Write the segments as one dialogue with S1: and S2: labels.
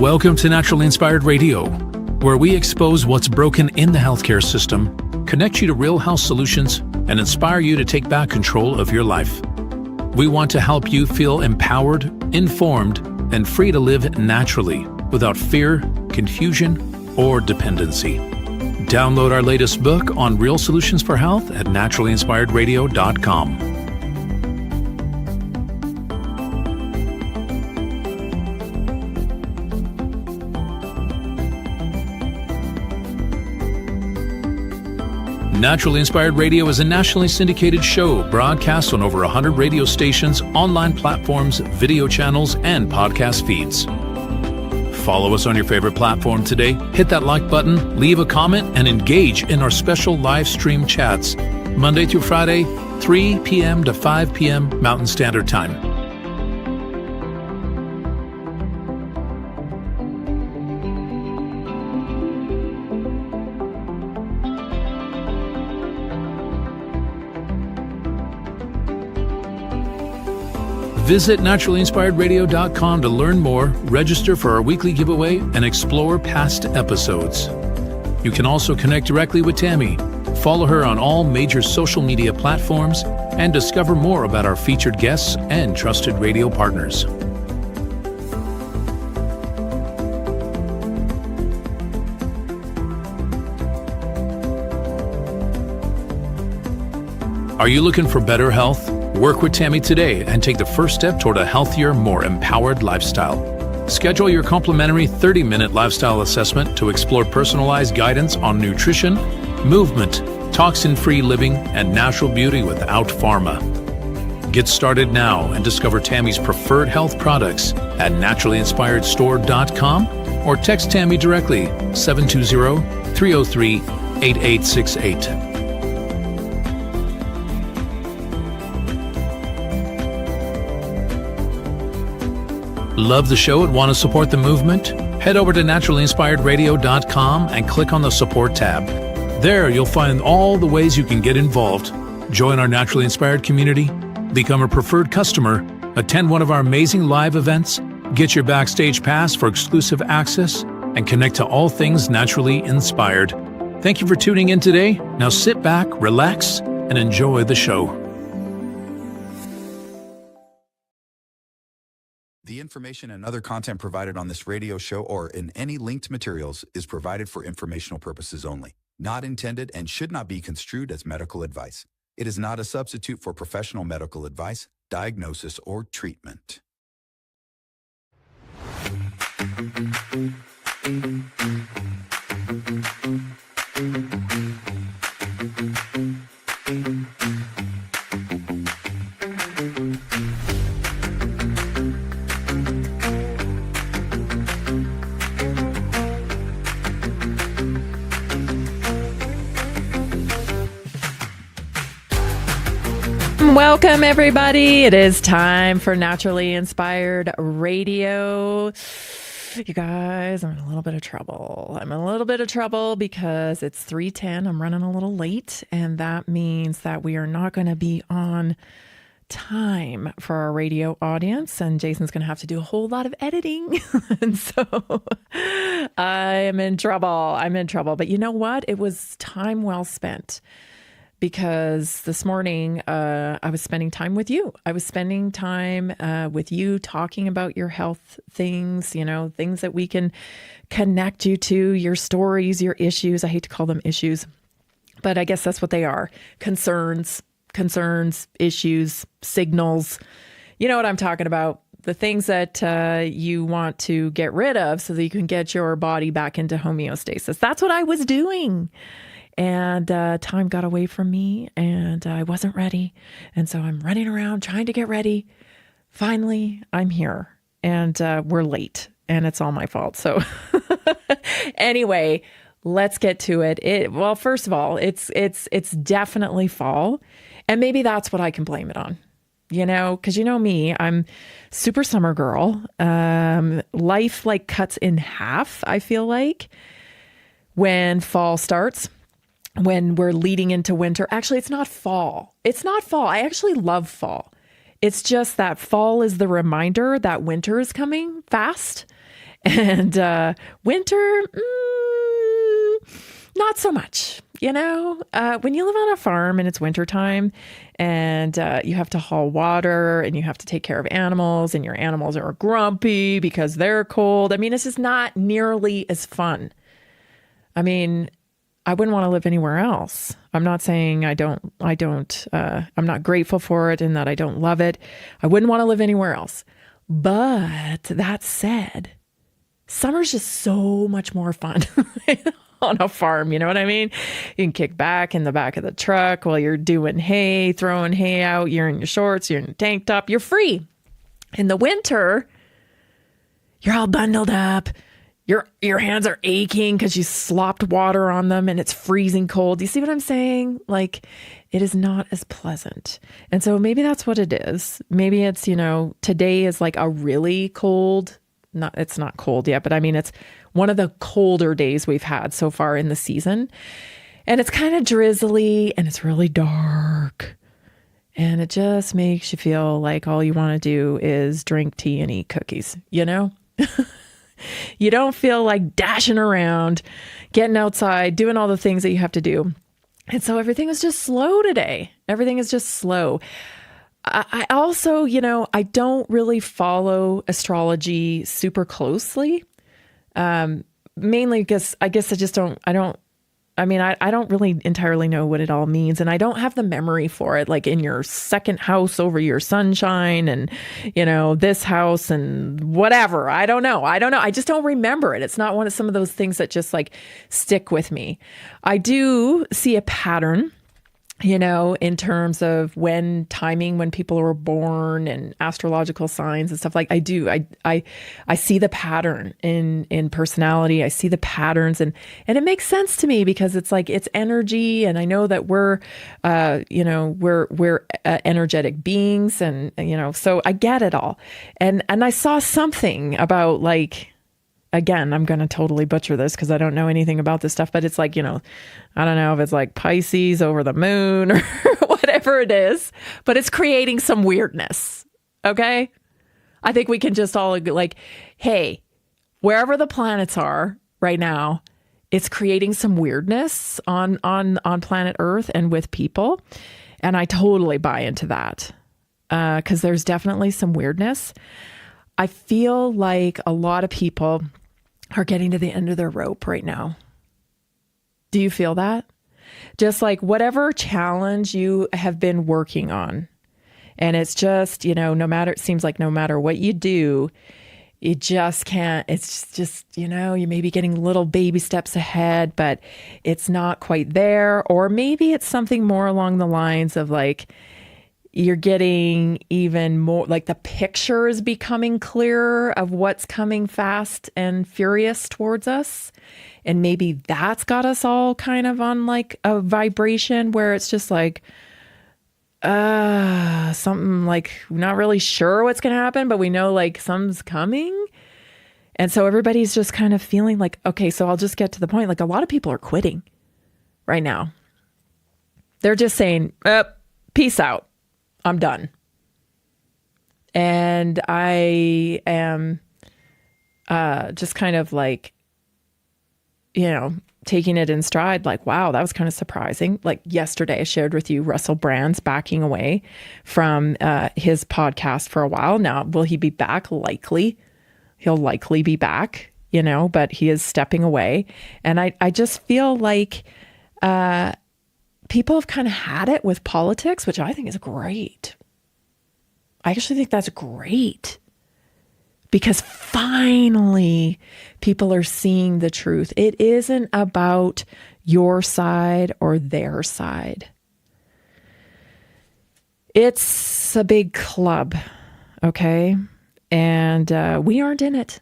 S1: Welcome to Naturally Inspired Radio, where we expose what's broken in the healthcare system, connect you to real health solutions, and inspire you to take back control of your life. We want to help you feel empowered, informed, and free to live naturally without fear, confusion, or dependency. Download our latest book on real solutions for health at naturallyinspiredradio.com. Naturally Inspired Radio is a nationally syndicated show broadcast on over 100 radio stations, online platforms, video channels, and podcast feeds. Follow us on your favorite platform today, hit that like button, leave a comment, and engage in our special live stream chats, Monday through Friday, 3 p.m. to 5 p.m. Mountain Standard Time. Visit naturallyinspiredradio.com to learn more, register for our weekly giveaway, and explore past episodes. You can also connect directly with Tammy, follow her on all major social media platforms, and discover more about our featured guests and trusted radio partners. Are you looking for better health? Work with Tammy today and take the first step toward a healthier, more empowered lifestyle. Schedule your complimentary 30-minute lifestyle assessment to explore personalized guidance on nutrition, movement, toxin-free living, and natural beauty without pharma. Get started now and discover Tammy's preferred health products at naturallyinspiredstore.com or text Tammy directly 720-303-8868. Love the show and want to support the movement? Head over to naturallyinspiredradio.com and click on the support tab. There you'll find all the ways you can get involved. Join our Naturally Inspired community, become a preferred customer, attend one of our amazing live events, get your backstage pass for exclusive access, and connect to all things naturally inspired. Thank you for tuning in today. Now sit back, relax, and enjoy the show.
S2: The information and other content provided on this radio show or in any linked materials is provided for informational purposes only, not intended and should not be construed as medical advice. It is not a substitute for professional medical advice, diagnosis, or treatment.
S3: Welcome, everybody. It is time for Naturally Inspired Radio. You guys, I'm in a little bit of trouble. Because it's 3:10. I'm running a little late, and that means that we are not going to be on time for our radio audience, and Jason's going to have to do a whole lot of editing. And so I'm in trouble. But you know what? It was time well spent. Because this morning, I was spending time with you. I was spending time with you talking about your health things, things that we can connect you to, your stories, your issues. I hate to call them issues, but I guess that's what they are. Concerns, issues, signals. You know what I'm talking about. The things that you want to get rid of so that you can get your body back into homeostasis. That's what I was doing. And time got away from me and I wasn't ready. And so I'm running around trying to get ready. Finally, I'm here and we're late and it's all my fault. So anyway, let's get to it. Well, first of all, it's definitely fall. And maybe that's what I can blame it on. Because me, I'm super summer girl. Life cuts in half, I feel like, when fall starts. When we're leading into winter. Actually, it's not fall. I actually love fall. It's just that fall is the reminder that winter is coming fast. And winter, not so much. When you live on a farm and it's wintertime and you have to haul water and you have to take care of animals and your animals are grumpy because they're cold. I mean, it's just not nearly as fun. I mean, I wouldn't want to live anywhere else. I'm not saying I'm not grateful for it and that I don't love it. I wouldn't want to live anywhere else. But that said, summer's just so much more fun on a farm. You know what I mean? You can kick back in the back of the truck while you're doing hay, throwing hay out. You're in your shorts, you're in a tank top, you're free. In the winter, you're all bundled up. Your hands are aching because you slopped water on them and it's freezing cold. You see what I'm saying? Like, it is not as pleasant. And so maybe that's what it is. Maybe it's, today is like a really cold, it's not cold yet, but I mean, it's one of the colder days we've had so far in the season. And it's kind of drizzly and it's really dark. And it just makes you feel like all you want to do is drink tea and eat cookies, You don't feel like dashing around, getting outside, doing all the things that you have to do. And so everything is just slow today. Everything is just slow. I also, I don't really follow astrology super closely. Mainly because I guess I don't really entirely know what it all means. And I don't have the memory for it, like in your second house over your sunshine and, this house and whatever. I don't know. I just don't remember it. It's not some of those things that just like stick with me. I do see a pattern, in terms of when people were born and astrological signs and stuff. Like I do, I see the pattern in personality. I see the patterns and it makes sense to me because it's like, it's energy. And I know that we're energetic beings and, so I get it all. And I saw something about like, again, I'm going to totally butcher this because I don't know anything about this stuff, but it's like, I don't know if it's like Pisces over the moon or whatever it is, but it's creating some weirdness. Okay. I think we can just all like, hey, wherever the planets are right now, it's creating some weirdness on planet Earth and with people. And I totally buy into that because there's definitely some weirdness. I feel like a lot of people are getting to the end of their rope right now. Do you feel that? Just like whatever challenge you have been working on, and it's just, it seems like no matter what you do, you just can't, it's just, you may be getting little baby steps ahead, but it's not quite there. Or maybe it's something more along the lines of like, you're getting even more, like the picture is becoming clearer of what's coming fast and furious towards us. And maybe that's got us all kind of on like a vibration where it's just like, something like, not really sure what's going to happen, but we know like something's coming. And so everybody's just kind of feeling like, okay, so I'll just get to the point. Like a lot of people are quitting right now. They're just saying, peace out. I'm done. And I am just kind of like, taking it in stride. Like, wow, that was kind of surprising. Like yesterday I shared with you Russell Brand's backing away from his podcast for a while. Now, will he be back? Likely. He'll likely be back, but he is stepping away. And I just feel like people have kind of had it with politics, which I think is great. I actually think that's great because finally people are seeing the truth. It isn't about your side or their side. It's a big club, okay? And we aren't in it.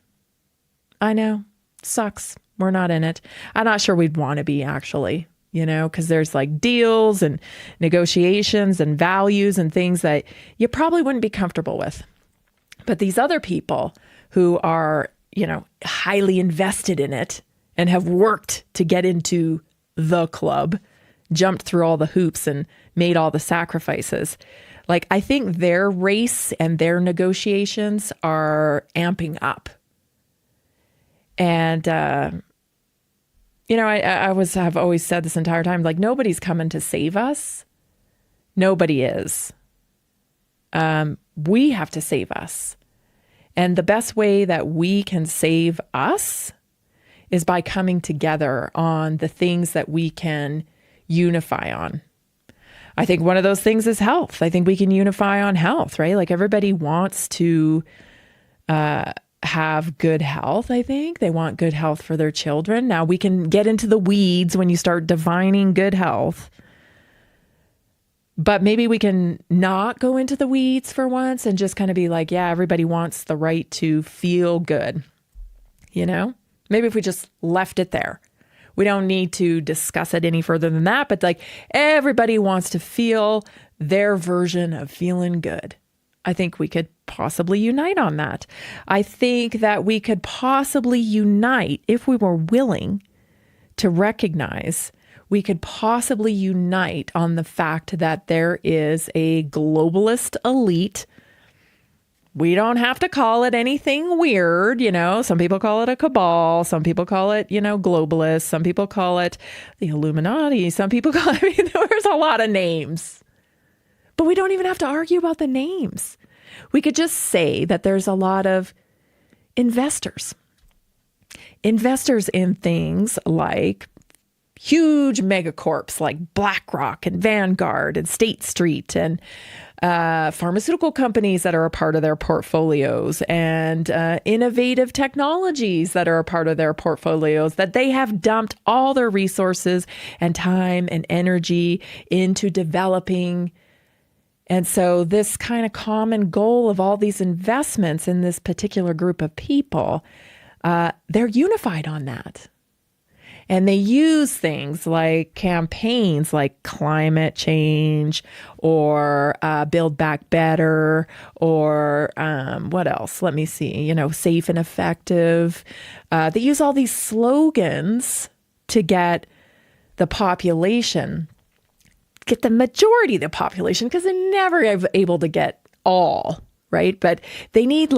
S3: I know. Sucks. We're not in it. I'm not sure we'd want to be actually. Because there's like deals and negotiations and values and things that you probably wouldn't be comfortable with. But these other people who are, highly invested in it and have worked to get into the club, jumped through all the hoops and made all the sacrifices. Like, I think their race and their negotiations are amping up. And, have always said this entire time, like, nobody's coming to save us. Nobody is. We have to save us. And the best way that we can save us is by coming together on the things that we can unify on. I think one of those things is health. I think we can unify on health, right? Like, everybody wants to have good health. I think they want good health for their children. Now, we can get into the weeds when you start defining good health, but maybe we can not go into the weeds for once and just kind of be like, yeah, everybody wants the right to feel good. Maybe if we just left it there. We don't need to discuss it any further than that, but like, everybody wants to feel their version of feeling good. I think we could possibly unite on that. I think that we could possibly unite if we were willing to recognize, we could possibly unite on the fact that there is a globalist elite. We don't have to call it anything weird, Some people call it a cabal. Some people call it, globalist. Some people call it the Illuminati. Some people call it, there's a lot of names. But we don't even have to argue about the names. We could just say that there's a lot of investors in things like huge megacorps like BlackRock and Vanguard and State Street and pharmaceutical companies that are a part of their portfolios and innovative technologies that are a part of their portfolios, that they have dumped all their resources and time and energy into developing. And so this kind of common goal of all these investments in this particular group of people, they're unified on that. And they use things like campaigns like climate change or Build Back Better or what else? Let me see, safe and effective. They use all these slogans to get the population, get the majority of the population, because they're never able to get all, right? But they need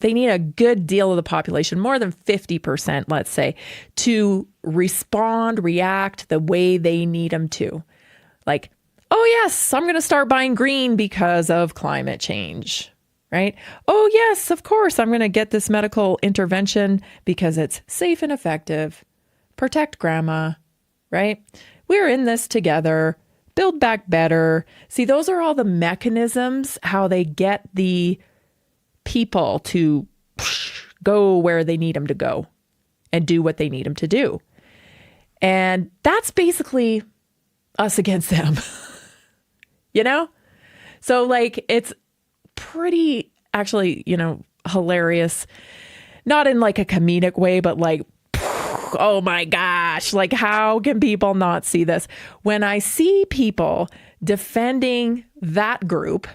S3: they need a good deal of the population, more than 50%, let's say, to react the way they need them to. Like, oh yes, I'm going to start buying green because of climate change, right? Oh yes, of course, I'm going to get this medical intervention because it's safe and effective. Protect grandma, right? We're in this together. Build back better. See, those are all the mechanisms, how they get the people to go where they need them to go and do what they need them to do. And that's basically us against them, So like, it's pretty actually, hilarious, not in like a comedic way, but like, oh my gosh, like how can people not see this? When I see people defending that group,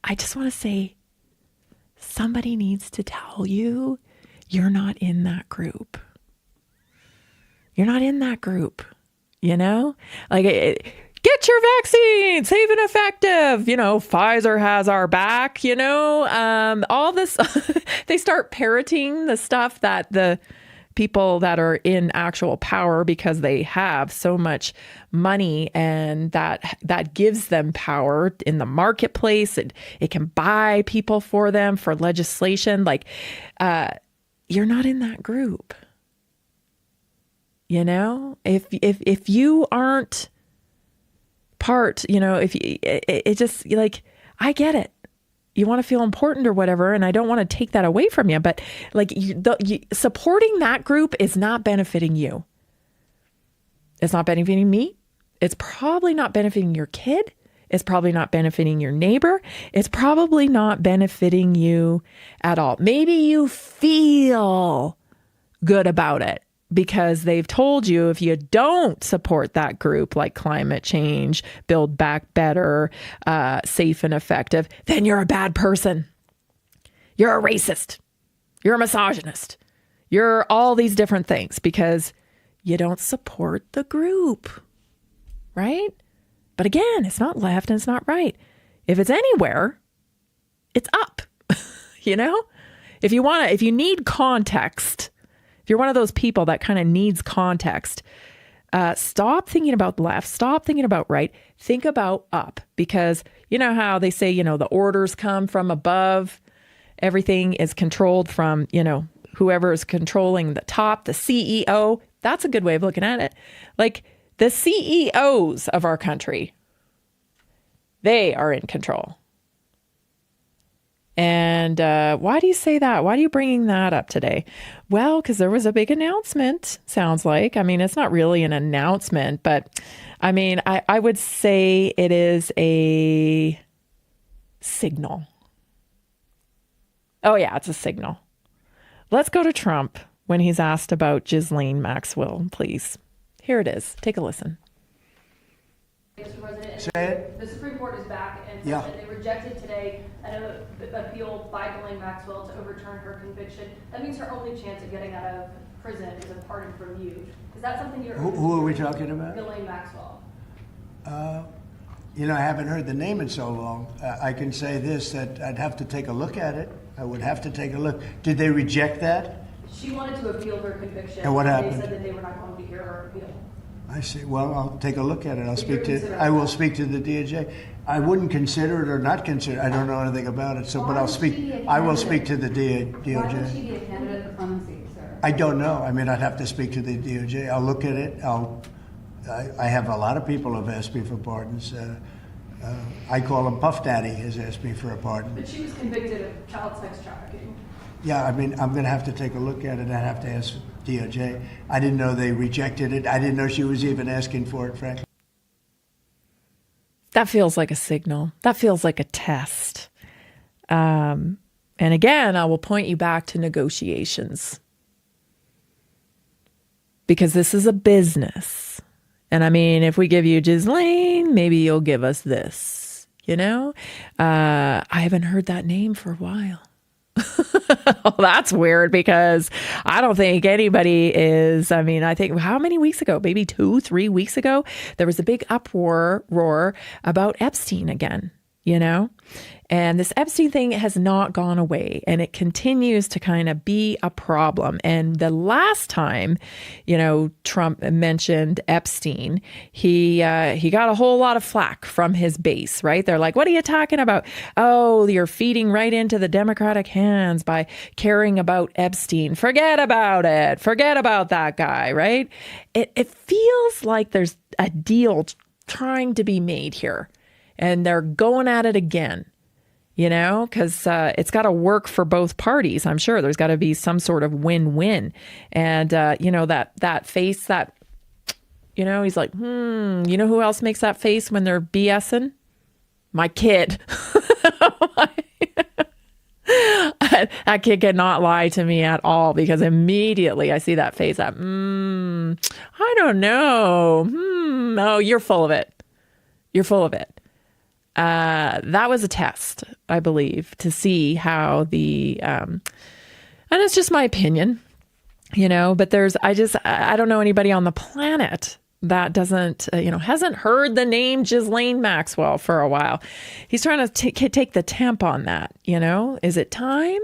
S3: I just want to say, somebody needs to tell you, you're not in that group. You're not in that group, Like, get your vaccine, safe and effective. Pfizer has our back, all this. They start parroting the stuff that the people that are in actual power, because they have so much money and that gives them power in the marketplace. It can buy people for them for legislation. Like, you're not in that group. If you aren't part, it just like, I get it. You want to feel important or whatever, and I don't want to take that away from you, but like, supporting that group is not benefiting you. It's not benefiting me. It's probably not benefiting your kid. It's probably not benefiting your neighbor. It's probably not benefiting you at all. Maybe you feel good about it because they've told you if you don't support that group, like climate change, Build Back Better, safe and effective, then you're a bad person. You're a racist. You're a misogynist. You're all these different things because you don't support the group, right? But again, it's not left and it's not right. If it's anywhere, it's up, If you need context, if you're one of those people that kind of needs context, stop thinking about left, stop thinking about right, think about up. Because you know how they say, the orders come from above, everything is controlled from, whoever is controlling the top, the CEO. That's a good way of looking at it. Like the CEOs of our country, they are in control. And why do you say that? Why are you bringing that up today? Well, because there was a big announcement, sounds like. I mean, it's not really an announcement, but I mean, I would say it is a signal. Oh, yeah, it's a signal. Let's go to Trump when he's asked about Ghislaine Maxwell, please. Here it is. Take a listen.
S4: Mr. President,
S5: Say it.
S4: the Supreme Court is back and said
S5: Yeah.
S4: that they rejected today an appeal by Ghislaine Maxwell to overturn her conviction. That means her only chance of getting out of prison is a pardon from you. Is that something you're...
S5: Who are we talking about?
S4: Ghislaine Maxwell.
S5: I haven't heard the name in so long. I can say this, that I'd have to take a look at it. I would have to take a look. Did they reject that?
S4: She wanted to appeal her conviction.
S5: And what happened?
S4: They said that they were not going to hear her appeal.
S5: I see. Well, I'll take a look at it.
S4: Consider
S5: I will
S4: that.
S5: speak to the DOJ. I wouldn't consider it or not consider it. I don't know anything about it. So,
S6: Why
S5: but I'll
S6: would
S5: speak.
S6: she be a
S5: I will
S6: candidate?
S5: speak to the
S6: Why would she
S5: DOJ.
S6: be a candidate for clemency, sir?
S5: I don't know. I mean, I'd have to speak to the DOJ. I'll look at it. I have a lot of people who have asked me for pardons. I call him Puff Daddy has asked me for a pardon.
S4: But she was convicted of child sex trafficking.
S5: Yeah, I mean, I'm going to have to take a look at it. I'd have to ask DOJ. I didn't know they rejected it. I didn't know she was even asking for it, frankly.
S3: That feels like a signal. That feels like a test. And again, I will point you back to negotiations. Because this is a business. And I mean, if we give you Ghislaine, maybe you'll give us this, I haven't heard that name for a while. Well, that's weird because I don't think anybody is. I mean, I think how many weeks ago, maybe 2-3 weeks ago, there was a big roar about Epstein again, and this Epstein thing has not gone away and it continues to kind of be a problem. And the last time, Trump mentioned Epstein, he got a whole lot of flack from his base, right? They're like, what are you talking about? Oh, you're feeding right into the Democratic hands by caring about Epstein. Forget about it. Forget about that guy, right? It feels like there's a deal trying to be made here and they're going at it again. Because it's got to work for both parties. I'm sure there's got to be some sort of win-win. And, that face that, he's like, who else makes that face when they're BSing? My kid. That kid cannot lie to me at all because immediately I see that face that, I don't know. Oh, you're full of it. You're full of it. That was a test, I believe, to see how and it's just my opinion, but I don't know anybody on the planet that doesn't, hasn't heard the name Ghislaine Maxwell for a while. He's trying to take the temp on that, Is it time?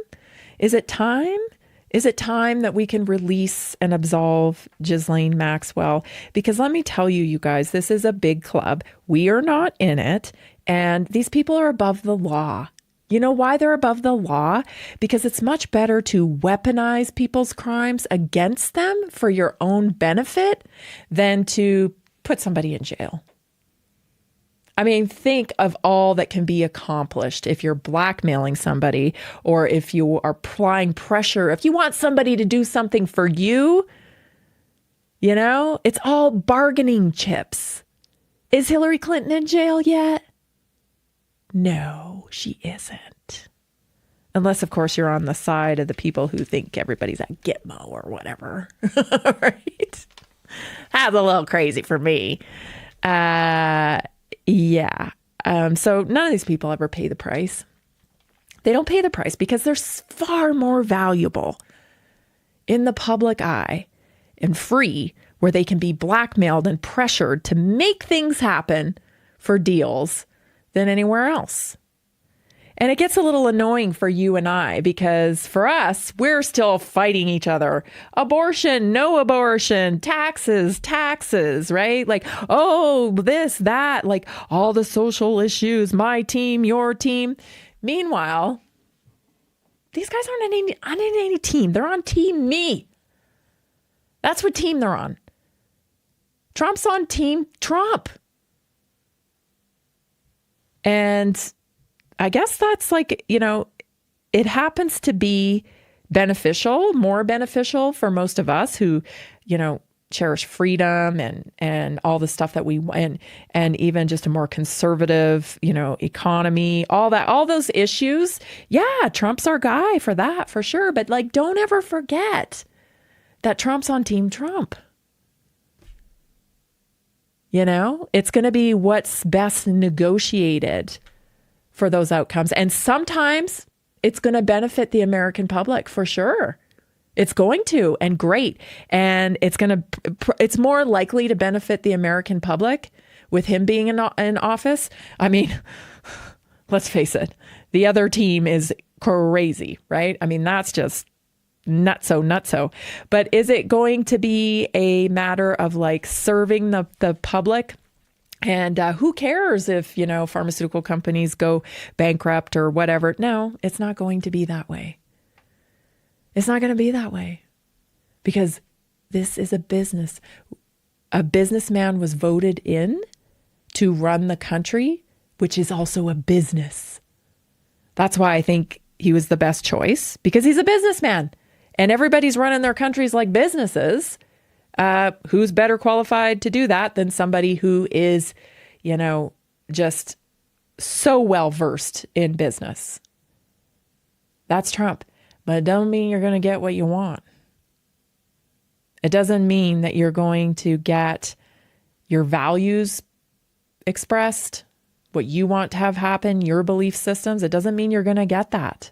S3: Is it time? Is it time that we can release and absolve Ghislaine Maxwell? Because let me tell you, you guys, this is a big club. We are not in it. And these people are above the law. You know why they're above the law? Because it's much better to weaponize people's crimes against them for your own benefit than to put somebody in jail. I mean, think of all that can be accomplished if you're blackmailing somebody or if you are applying pressure. If you want somebody to do something for you, it's all bargaining chips. Is Hillary Clinton in jail yet? No, she isn't. Unless, of course, you're on the side of the people who think everybody's at Gitmo or whatever. Right? That's a little crazy for me. Yeah. So none of these people ever pay the price. They don't pay the price because they're far more valuable in the public eye and free, where they can be blackmailed and pressured to make things happen for deals than anywhere else. And it gets a little annoying for you and I, because for us, we're still fighting each other. Abortion, no abortion, taxes, right? Like, oh, this, that, like all the social issues, my team, your team. Meanwhile, these guys aren't on any team. They're on team me. That's what team they're on. Trump's on team Trump. And I guess that's like, it happens to be beneficial, more beneficial for most of us who, cherish freedom and all the stuff that we want, and even just a more conservative, economy, all those issues. Yeah, Trump's our guy for that, for sure. But like, don't ever forget that Trump's on team Trump. It's going to be what's best negotiated for those outcomes. And sometimes it's going to benefit the American public for sure. It's going to, and great. And it's more likely to benefit the American public with him being in office. I mean, let's face it, the other team is crazy, right? I mean, that's just nutso. But is it going to be a matter of like serving the public? And who cares if, pharmaceutical companies go bankrupt or whatever? No, it's not going to be that way. It's not going to be that way, because this is a business. A businessman was voted in to run the country, which is also a business. That's why I think he was the best choice, because he's a businessman. And everybody's running their countries like businesses. Who's better qualified to do that than somebody who is, just so well versed in business? That's Trump. But it doesn't mean you're going to get what you want. It doesn't mean that you're going to get your values expressed, what you want to have happen, your belief systems. It doesn't mean you're going to get that.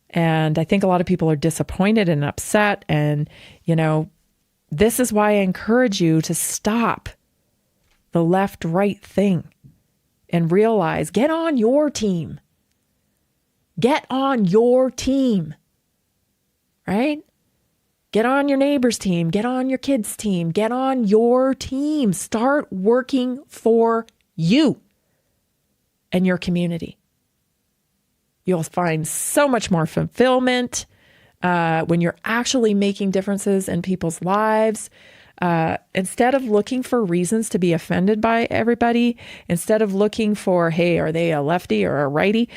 S3: And I think a lot of people are disappointed and upset. And, this is why I encourage you to stop the left-right thing and realize, get on your team. Get on your team, right? Get on your neighbor's team. Get on your kid's team. Get on your team. Start working for you and your community. You'll find so much more fulfillment when you're actually making differences in people's lives. Instead of looking for reasons to be offended by everybody, instead of looking for, hey, are they a lefty or a righty?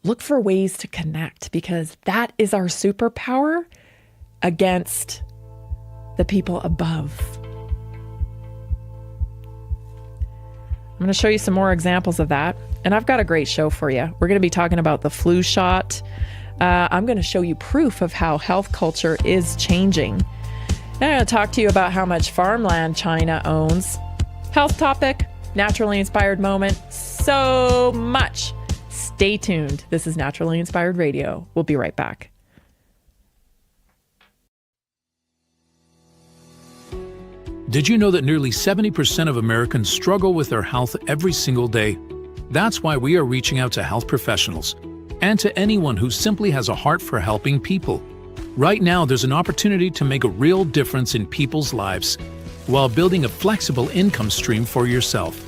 S3: Look for ways to connect, because that is our superpower against the people above. I'm going to show you some more examples of that. And I've got a great show for you. We're going to be talking about the flu shot. I'm going to show you proof of how health culture is changing. I'm going to talk to you about how much farmland China owns. Health topic, naturally inspired moment, so much. Stay tuned. This is Naturally Inspired Radio. We'll be right back.
S1: Did you know that nearly 70% of Americans struggle with their health every single day? That's why we are reaching out to health professionals and to anyone who simply has a heart for helping people. Right now, there's an opportunity to make a real difference in people's lives while building a flexible income stream for yourself.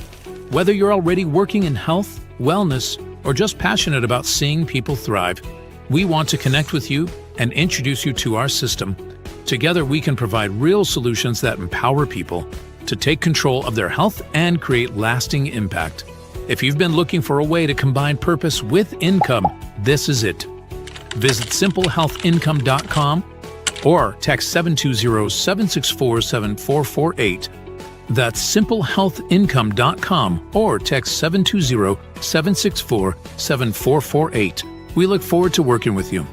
S1: Whether you're already working in health, wellness, or just passionate about seeing people thrive, we want to connect with you and introduce you to our system. Together, we can provide real solutions that empower people to take control of their health and create lasting impact. If you've been looking for a way to combine purpose with income, this is it. Visit simplehealthincome.com or text 720-764-7448. That's simplehealthincome.com or text 720-764-7448. We look forward to working with you.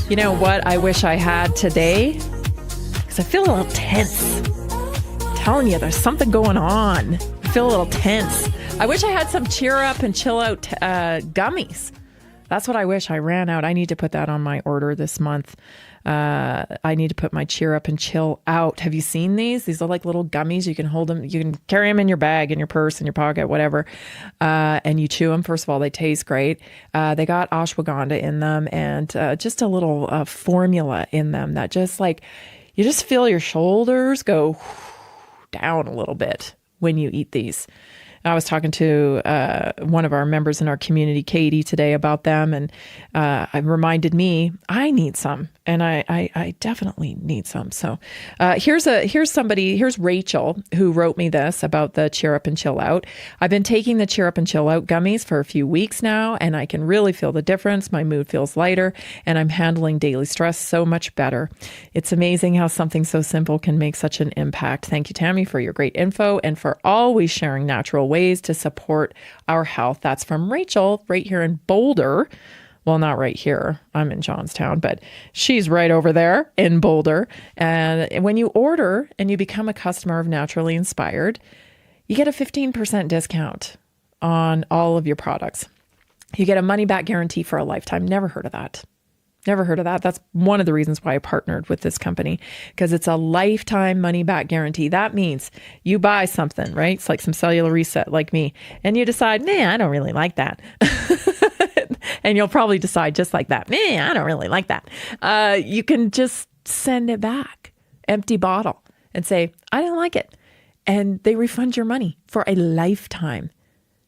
S3: You know what I wish I had today? Because I feel a little tense. telling you, there's something going on. I feel a little tense. I wish I had some cheer up and chill out gummies. That's what I wish. I ran out. I need to put that on my order this month. I need to put my cheer up and chill out. Have you seen these? These are like little gummies. You can hold them. You can carry them in your bag, in your purse, in your pocket, whatever. And you chew them. First of all, they taste great. They got ashwagandha in them and just a little formula in them that just like, you just feel your shoulders go down a little bit when you eat these. I was talking to one of our members in our community, Katie, today about them, and it reminded me I need some, and I definitely need some. So here's Rachel who wrote me this about the Cheer Up and Chill Out. I've been taking the Cheer Up and Chill Out gummies for a few weeks now, and I can really feel the difference. My mood feels lighter, and I'm handling daily stress so much better. It's amazing how something so simple can make such an impact. Thank you, Tammy, for your great info and for always sharing natural ways to support our health. That's from Rachel right here in Boulder. Well, not right here. I'm in Johnstown, but she's right over there in Boulder. And when you order and you become a customer of Naturally Inspired, you get a 15% discount on all of your products. You get a money back guarantee for a lifetime. Never heard of that. Never heard of that. That's one of the reasons why I partnered with this company, because it's a lifetime money back guarantee. That means you buy something, right? It's like some cellular reset like me, and you decide, man, I don't really like that. And you'll probably decide just like that, man, I don't really like that. You can just send it back, empty bottle, and say, I don't like it. And they refund your money for a lifetime.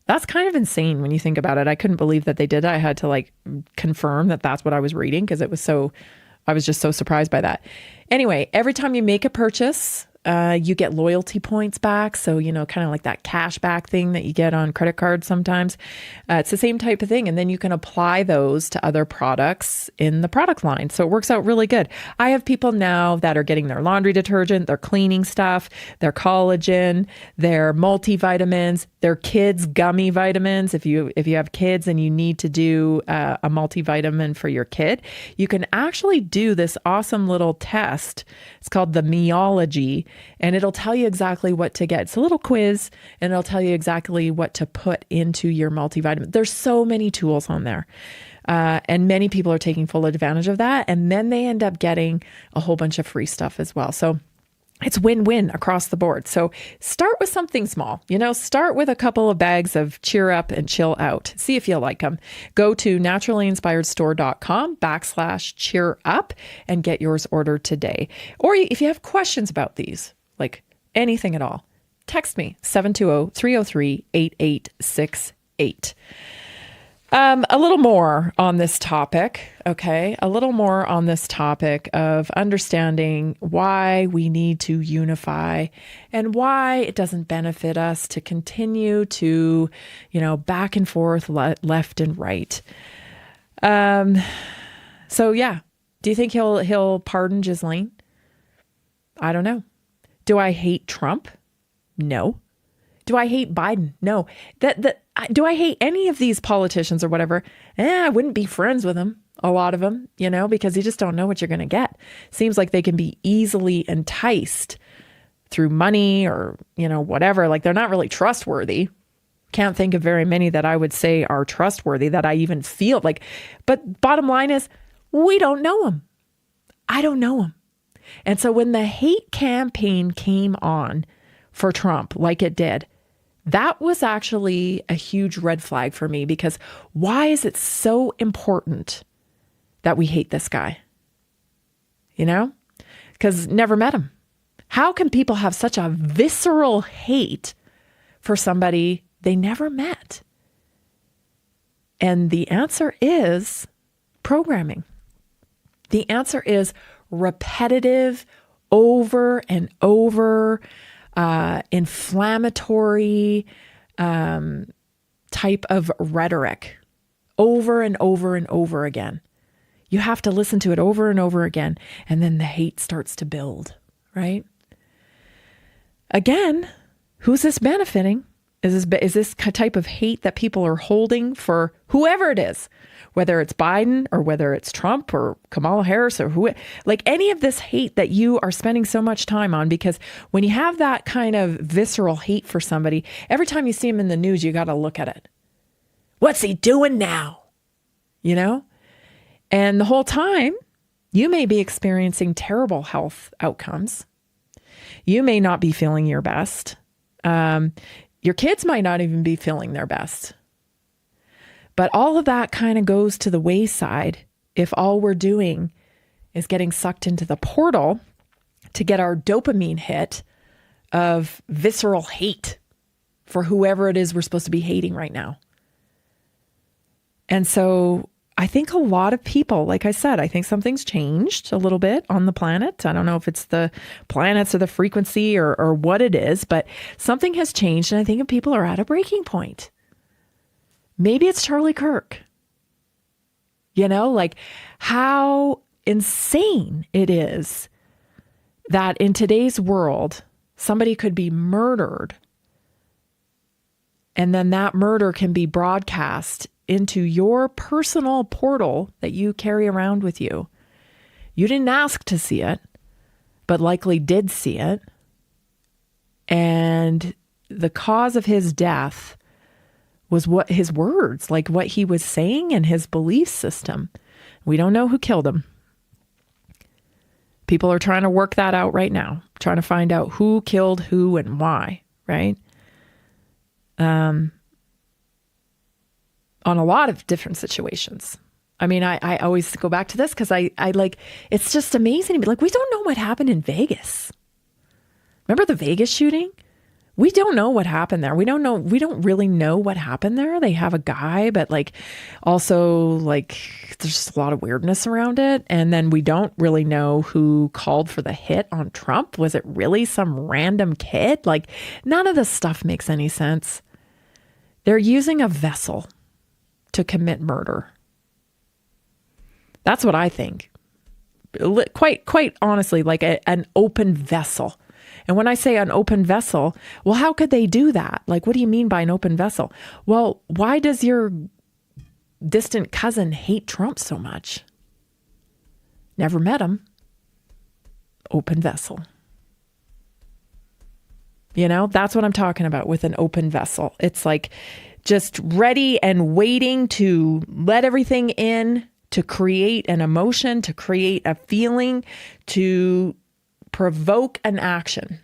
S3: That's kind of insane when you think about it. I couldn't believe that they did that. I had to like confirm that that's what I was reading because I was just so surprised by that. Anyway, every time you make a purchase, you get loyalty points back. So, kind of like that cash back thing that you get on credit cards sometimes. It's the same type of thing. And then you can apply those to other products in the product line. So it works out really good. I have people now that are getting their laundry detergent, their cleaning stuff, their collagen, their multivitamins, their kids' gummy vitamins. If you have kids and you need to do a multivitamin for your kid, you can actually do this awesome little test. It's called the Meology. And it'll tell you exactly what to get. It's a little quiz, and it'll tell you exactly what to put into your multivitamin. There's so many tools on there. And many people are taking full advantage of that. And then they end up getting a whole bunch of free stuff as well. So it's win-win across the board. So start with something small, start with a couple of bags of Cheer Up and Chill Out. See if you like them. Go to naturallyinspiredstore.com/cheer up and get yours ordered today. Or if you have questions about these, like anything at all, text me 720-303-8868. A little more on this topic, okay? A little more on this topic of understanding why we need to unify and why it doesn't benefit us to continue to, back and forth, left and right. So yeah, do you think he'll pardon Ghislaine? I don't know. Do I hate Trump? No. Do I hate Biden? No. Do I hate any of these politicians or whatever? I wouldn't be friends with them, a lot of them, because you just don't know what you're going to get. Seems like they can be easily enticed through money or, whatever. Like they're not really trustworthy. Can't think of very many that I would say are trustworthy that I even feel like. But bottom line is, we don't know them. I don't know them. And so when the hate campaign came on for Trump, like it did, that was actually a huge red flag for me, because why is it so important that we hate this guy? Because never met him. How can people have such a visceral hate for somebody they never met? And the answer is programming. The answer is repetitive, over and over, inflammatory type of rhetoric over and over and over again. You have to listen to it over and over again, and then the hate starts to build, right? Again, who's this benefiting? Is this type of hate that people are holding for whoever it is, whether it's Biden or whether it's Trump or Kamala Harris or who, like any of this hate that you are spending so much time on? Because when you have that kind of visceral hate for somebody, every time you see him in the news, you got to look at it. What's he doing now? You know? And the whole time, you may be experiencing terrible health outcomes. You may not be feeling your best. Your kids might not even be feeling their best. But all of that kind of goes to the wayside if all we're doing is getting sucked into the portal to get our dopamine hit of visceral hate for whoever it is we're supposed to be hating right now. And so I think a lot of people, like I said, I think something's changed a little bit on the planet. I don't know if it's the planets or the frequency or what it is, but something has changed. And I think people are at a breaking point. Maybe it's Charlie Kirk. You know, like how insane it is that in today's world, somebody could be murdered and then that murder can be broadcast into your personal portal that you carry around with you. You didn't ask to see it, but likely did see it. And the cause of his death was what his words, like what he was saying and his belief system. We don't know who killed him. People are trying to work that out right now, trying to find out who killed who and why, right? On a lot of different situations. I mean, I always go back to this because I like, it's just amazing. Like, we don't know what happened in Vegas. Remember the Vegas shooting? We don't know what happened there. We don't really know what happened there. They have a guy, but like, also like, there's just a lot of weirdness around it. And then we don't really know who called for the hit on Trump. Was it really some random kid? Like, none of this stuff makes any sense. They're using a vessel to commit murder. That's what I think. Quite honestly, like an open vessel. And when I say an open vessel, well, how could they do that? Like, what do you mean by an open vessel? Well, why does your distant cousin hate Trump so much? Never met him. Open vessel. You know, that's what I'm talking about with an open vessel. It's like just ready and waiting to let everything in, to create an emotion, to create a feeling, to provoke an action.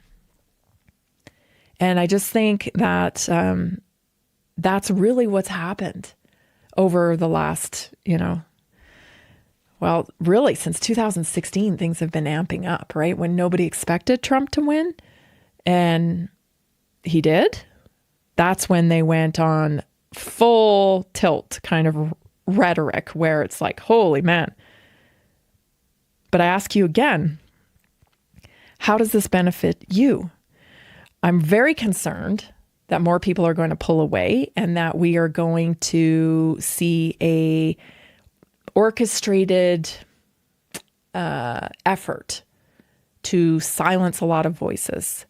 S3: And I just think that that's really what's happened over the last, well, really since 2016, things have been amping up, right? When nobody expected Trump to win and he did. That's when they went on full tilt kind of rhetoric where it's like, holy man. But I ask you again, how does this benefit you? I'm very concerned that more people are going to pull away and that we are going to see a orchestrated effort to silence a lot of voices.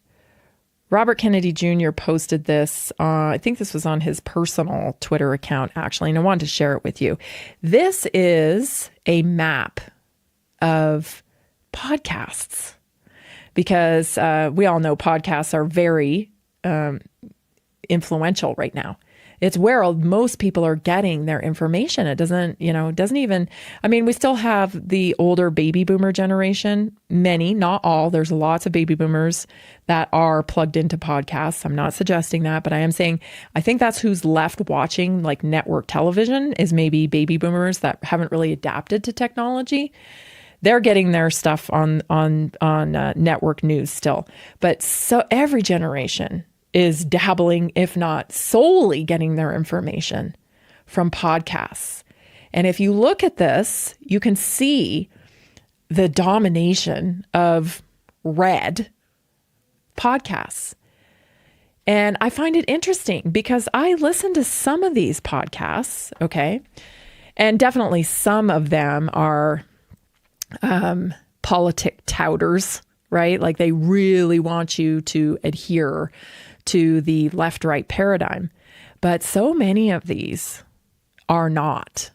S3: Robert Kennedy Jr. posted this, I think this was on his personal Twitter account, actually, and I wanted to share it with you. This is a map of podcasts because we all know podcasts are very influential right now. It's where most people are getting their information. It doesn't even, I mean, we still have the older baby boomer generation, many, not all. There's lots of baby boomers that are plugged into podcasts. I'm not suggesting that, but I am saying, I think that's who's left watching like network television is maybe baby boomers that haven't really adapted to technology. They're getting their stuff on network news still. But so every generation is dabbling, if not solely getting their information from podcasts. And if you look at this, you can see the domination of red podcasts. And I find it interesting because I listen to some of these podcasts, okay? And definitely some of them are politic touters, right? Like they really want you to adhere to the left-right paradigm. But so many of these are not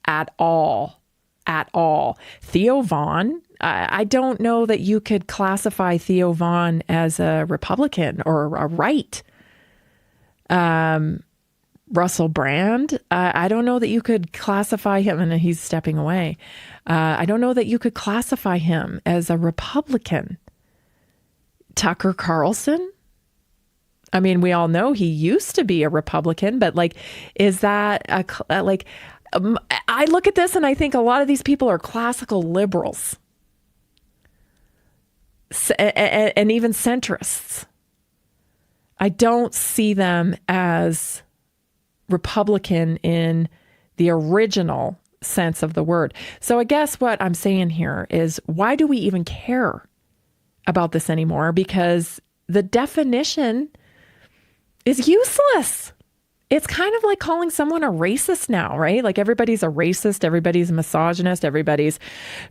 S3: at all, at all. Theo Vaughn, I don't know that you could classify Theo Vaughn as a Republican or a right. Russell Brand, I don't know that you could classify him, and he's stepping away. I don't know that you could classify him as a Republican. Tucker Carlson, I mean, we all know he used to be a Republican, but like, is that I look at this and I think a lot of these people are classical liberals and even centrists. I don't see them as Republican in the original sense of the word. So I guess what I'm saying here is, why do we even care about this anymore? Because the definition is useless. It's kind of like calling someone a racist now, right? Like everybody's a racist, everybody's a misogynist, everybody's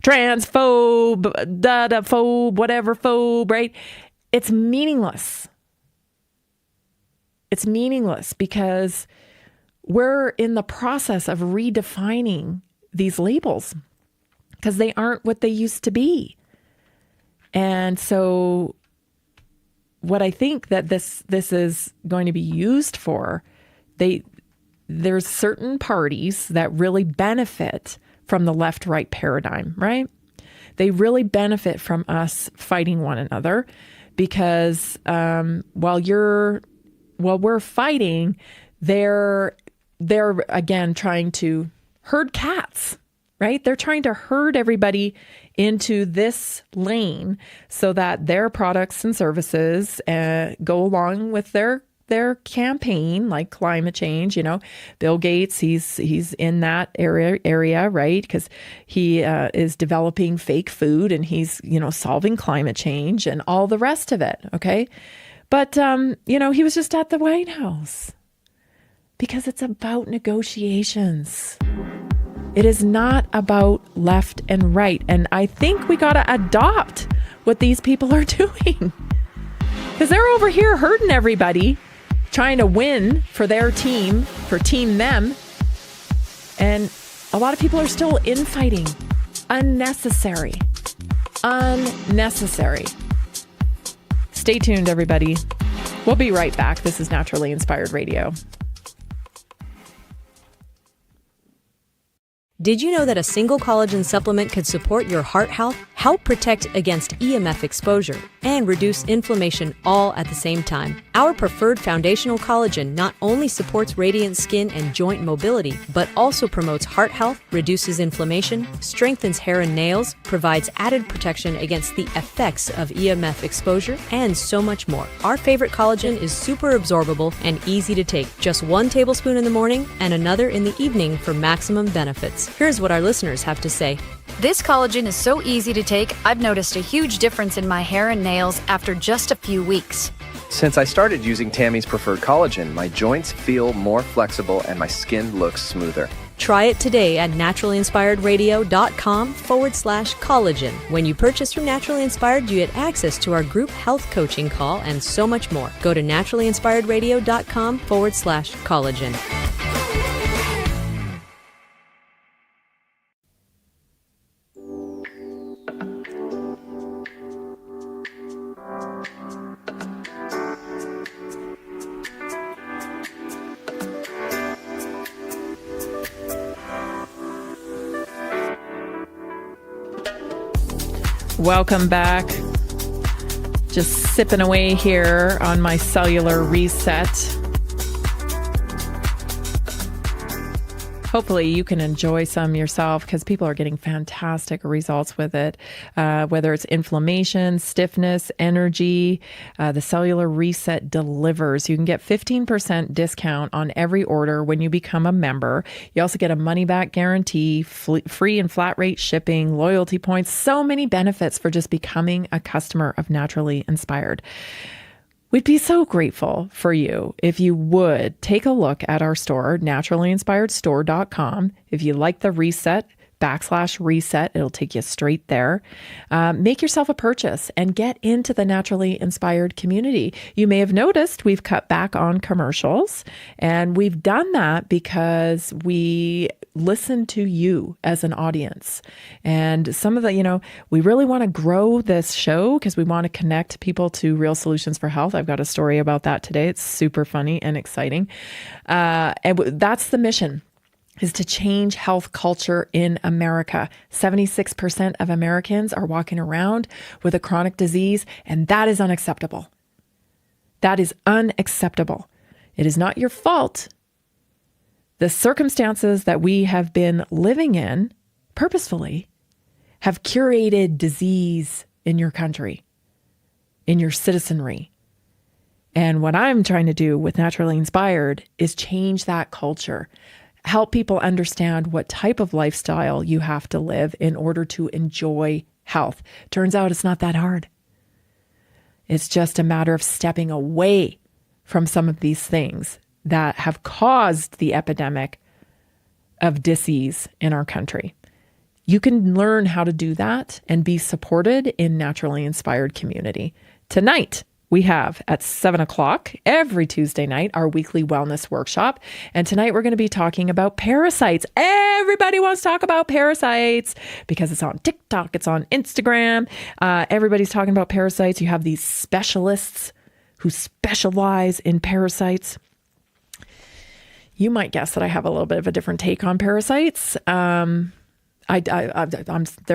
S3: transphobe, phobe, whatever phobe, right? It's meaningless. It's meaningless because we're in the process of redefining these labels because they aren't what they used to be. And so what I think that this is going to be used for, there's certain parties that really benefit from the left-right paradigm, right? They really benefit from us fighting one another because while we're fighting, they're again trying to herd cats, right? They're trying to herd everybody into this lane so that their products and services go along with their campaign, like climate change. You know, Bill Gates, he's in that area, right? Because he is developing fake food and he's, solving climate change and all the rest of it. Okay. But, he was just at the White House because it's about negotiations. It is not about left and right. And I think we got to adopt what these people are doing because they're over here hurting everybody, trying to win for their team, for team them. And a lot of people are still infighting. Unnecessary. Stay tuned, everybody. We'll be right back. This is Naturally Inspired Radio.
S7: Did you know that a single collagen supplement could support your heart health, help protect against EMF exposure, and reduce inflammation all at the same time? Our preferred foundational collagen not only supports radiant skin and joint mobility, but also promotes heart health, reduces inflammation, strengthens hair and nails, provides added protection against the effects of EMF exposure, and so much more. Our favorite collagen is super absorbable and easy to take. Just 1 tablespoon in the morning and another in the evening for maximum benefits. Here's what our listeners have to say.
S8: This collagen is so easy to take, I've noticed a huge difference in my hair and nails after just a few weeks.
S9: Since I started using Tammy's preferred collagen, my joints feel more flexible and my skin looks smoother.
S7: Try it today at naturallyinspiredradio.com/collagen. When you purchase from Naturally Inspired, you get access to our group health coaching call and so much more. Go to naturallyinspiredradio.com/collagen.
S3: Welcome back. Just sipping away here on my cellular reset. Hopefully you can enjoy some yourself because people are getting fantastic results with it. Whether it's inflammation, stiffness, energy, the cellular reset delivers. You can get 15% discount on every order when you become a member. You also get a money back guarantee, free and flat rate shipping, loyalty points, so many benefits for just becoming a customer of Naturally Inspired. We'd be so grateful for you if you would take a look at our store, naturallyinspiredstore.com. If you like the reset, /reset. It'll take you straight there. Make yourself a purchase and get into the Naturally Inspired community. You may have noticed we've cut back on commercials, and we've done that because we listen to you as an audience. And some of the, we really want to grow this show because we want to connect people to real solutions for health. I've got a story about that today. It's super funny and exciting. And that's the mission, is to change health culture in America. 76% of Americans are walking around with a chronic disease, and that is unacceptable. That is unacceptable. It is not your fault. The circumstances that we have been living in purposefully have curated disease in your country, in your citizenry. And what I'm trying to do with Naturally Inspired is change that culture. Help people understand what type of lifestyle you have to live in order to enjoy health. Turns out it's not that hard. It's just a matter of stepping away from some of these things that have caused the epidemic of disease in our country. You can learn how to do that and be supported in Naturally Inspired community. Tonight, we have at 7:00 every Tuesday night, our weekly wellness workshop. And tonight we're going to be talking about parasites. Everybody wants to talk about parasites because it's on TikTok, it's on Instagram. Everybody's talking about parasites. You have these specialists who specialize in parasites. You might guess that I have a little bit of a different take on parasites. They're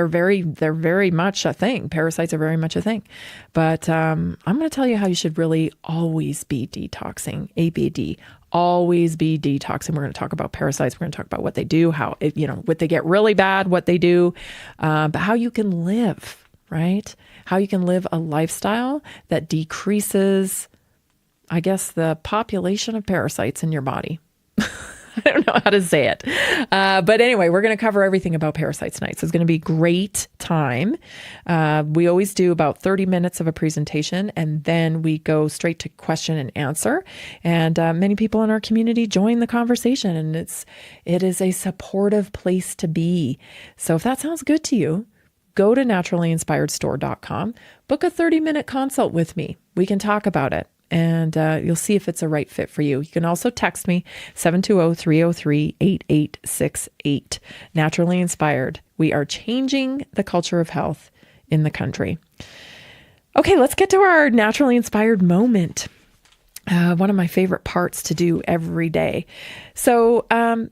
S3: very much a thing. Parasites are very much a thing. But I'm going to tell you how you should really always be detoxing. ABD, always be detoxing. We're going to talk about parasites. We're going to talk about what they do, how, what they get really bad, what they do, but how you can live, right? How you can live a lifestyle that decreases, I guess, the population of parasites in your body. I don't know how to say it. But anyway, we're going to cover everything about parasites tonight. So it's going to be a great time. We always do about 30 minutes of a presentation, and then we go straight to question and answer. And many people in our community join the conversation, and it is a supportive place to be. So if that sounds good to you, go to naturallyinspiredstore.com, book a 30-minute consult with me. We can talk about it. And you'll see if it's a right fit for you. You can also text me, 720-303-8868. Naturally Inspired. We are changing the culture of health in the country. Okay, let's get to our Naturally Inspired moment. One of my favorite parts to do every day. So I'm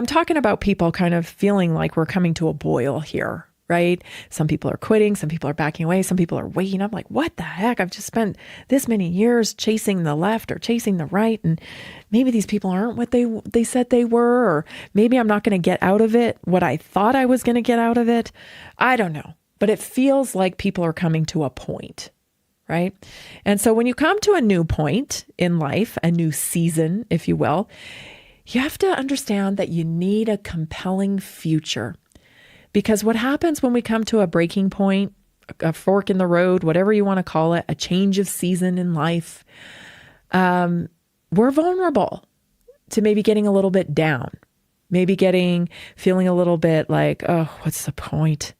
S3: talking about people kind of feeling like we're coming to a boil here, right? Some people are quitting. Some people are backing away. Some people are waiting. I'm like, what the heck? I've just spent this many years chasing the left or chasing the right. And maybe these people aren't what they said they were, or maybe I'm not going to get out of it what I thought I was going to get out of it. I don't know. But it feels like people are coming to a point, right? And so when you come to a new point in life, a new season, if you will, you have to understand that you need a compelling future. Because what happens when we come to a breaking point, a fork in the road, whatever you want to call it, a change of season in life, we're vulnerable to maybe getting a little bit down, maybe feeling a little bit like, oh, what's the point?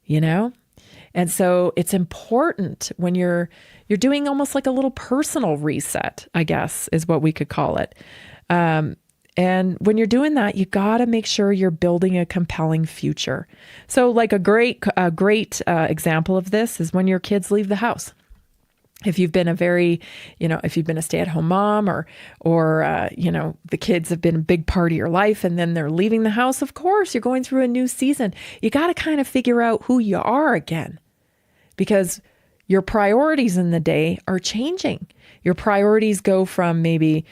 S3: And so it's important when you're doing almost like a little personal reset, I guess, is what we could call it. And when you're doing that, you got to make sure you're building a compelling future. So like a great example of this is when your kids leave the house. If you've been if you've been a stay-at-home mom or the kids have been a big part of your life and then they're leaving the house, of course, you're going through a new season. You got to kind of figure out who you are again, because your priorities in the day are changing. Your priorities go from maybe,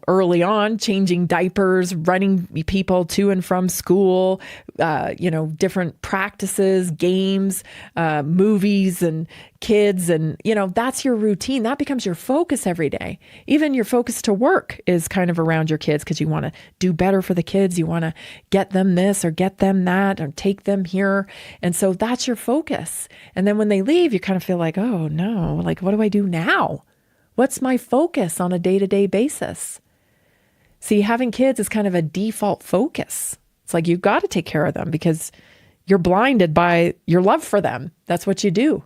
S3: early on, changing diapers, running people to and from school, different practices, games, movies and kids. And, that's your routine. That becomes your focus every day. Even your focus to work is kind of around your kids because you want to do better for the kids. You want to get them this or get them that or take them here. And so that's your focus. And then when they leave, you kind of feel like, oh no, like, what do I do now? What's my focus on a day-to-day basis? See, having kids is kind of a default focus. It's like you've got to take care of them because you're blinded by your love for them. That's what you do.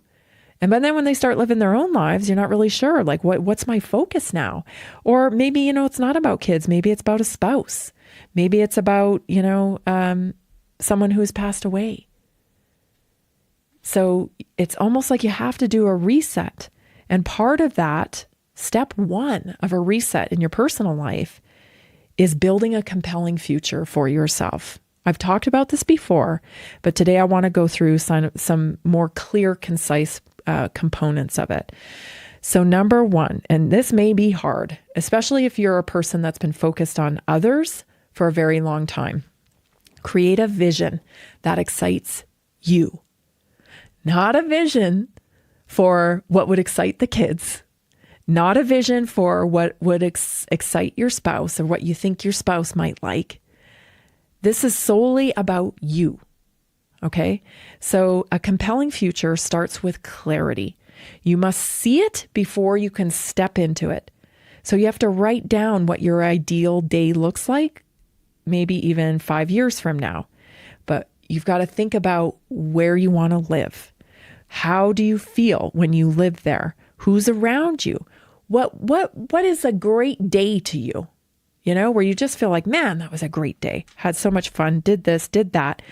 S3: And but then when they start living their own lives, you're not really sure, like, what's my focus now? Or maybe, it's not about kids. Maybe it's about a spouse. Maybe it's about, someone who's passed away. So it's almost like you have to do a reset. And part of that, step one of a reset in your personal life, is building a compelling future for yourself. I've talked about this before, but today I want to go through some more clear, concise components of it. So number one, and this may be hard, especially if you're a person that's been focused on others for a very long time. Create a vision that excites you. Not a vision for what would excite the kids. Not a vision for what would excite your spouse or what you think your spouse might like. This is solely about you. Okay? So a compelling future starts with clarity. You must see it before you can step into it. So you have to write down what your ideal day looks like, maybe even 5 years from now. But you've got to think about where you want to live. How do you feel when you live there? Who's around you? What is a great day to you? Where you just feel like, man, that was a great day. Had so much fun, did this, did that.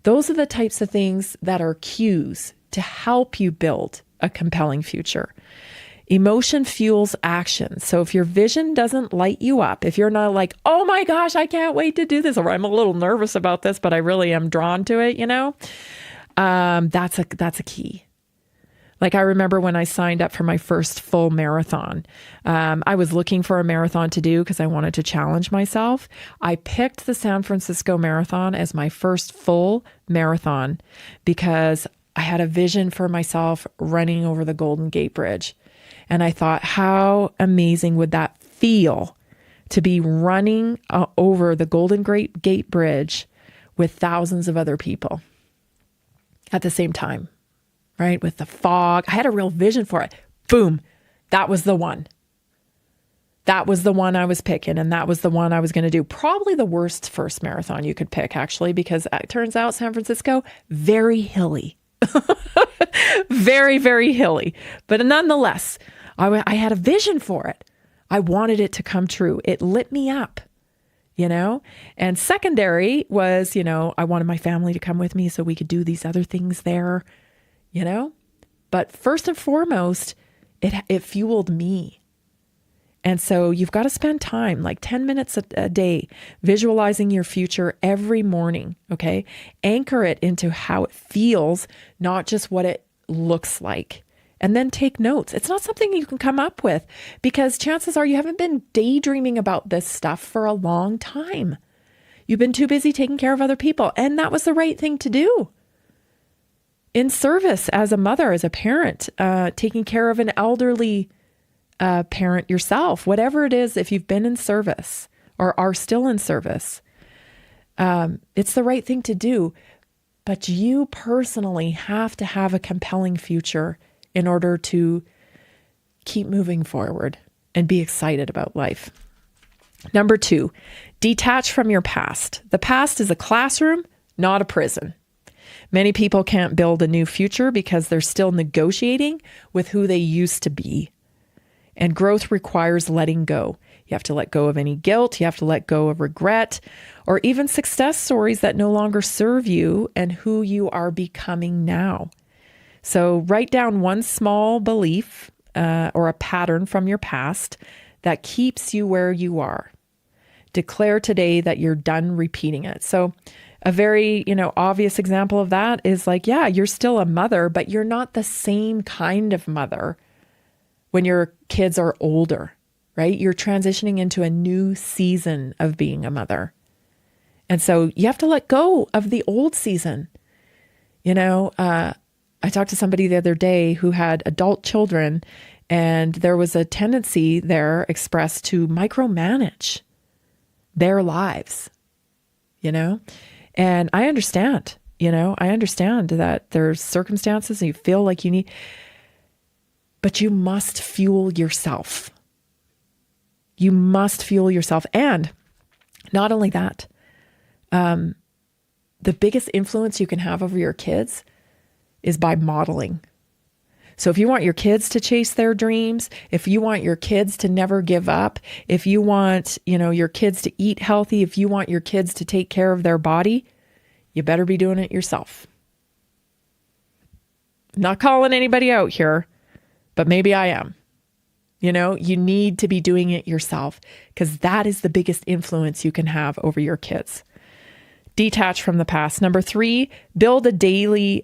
S3: Those are the types of things that are cues to help you build a compelling future. Emotion fuels action. So if your vision doesn't light you up, if you're not like, oh my gosh, I can't wait to do this, or I'm a little nervous about this, but I really am drawn to it, that's a key. Like I remember when I signed up for my first full marathon, I was looking for a marathon to do because I wanted to challenge myself. I picked the San Francisco Marathon as my first full marathon because I had a vision for myself running over the Golden Gate Bridge. And I thought, how amazing would that feel to be running over the Golden Gate Bridge with thousands of other people at the same time. Right? With the fog. I had a real vision for it. Boom. That was the one. That was the one I was picking. And that was the one I was going to do. Probably the worst first marathon you could pick, actually, because it turns out San Francisco, very hilly. Very, very hilly. But nonetheless, I had a vision for it. I wanted it to come true. It lit me up, And secondary was, I wanted my family to come with me so we could do these other things there. But first and foremost, it fueled me. And so you've got to spend time, like 10 minutes a day, visualizing your future every morning, okay? Anchor it into how it feels, not just what it looks like. And then take notes. It's not something you can come up with because chances are you haven't been daydreaming about this stuff for a long time. You've been too busy taking care of other people, and that was the right thing to do. In service, as a mother, as a parent, taking care of an elderly parent yourself, whatever it is, if you've been in service or are still in service, it's the right thing to do. But you personally have to have a compelling future in order to keep moving forward and be excited about life. Number 2, detach from your past. The past is a classroom, not a prison. Many people can't build a new future because they're still negotiating with who they used to be. And growth requires letting go. You have to let go of any guilt. You have to let go of regret or even success stories that no longer serve you and who you are becoming now. So write down one small belief or a pattern from your past that keeps you where you are. Declare today that you're done repeating it. So a very, obvious example of that is like, yeah, you're still a mother, but you're not the same kind of mother when your kids are older, right? You're transitioning into a new season of being a mother. And so you have to let go of the old season. I talked to somebody the other day who had adult children, and there was a tendency there expressed to micromanage their lives, And I understand, I understand that there's circumstances and you feel like you need, but you must fuel yourself. You must fuel yourself. And Not only that, the biggest influence you can have over your kids is by modeling. So if you want your kids to chase their dreams, if you want your kids to never give up, if you want, your kids to eat healthy, if you want your kids to take care of their body, you better be doing it yourself. Not calling anybody out here, but maybe I am. You need to be doing it yourself because that is the biggest influence you can have over your kids. Detach from the past. Number 3, build a daily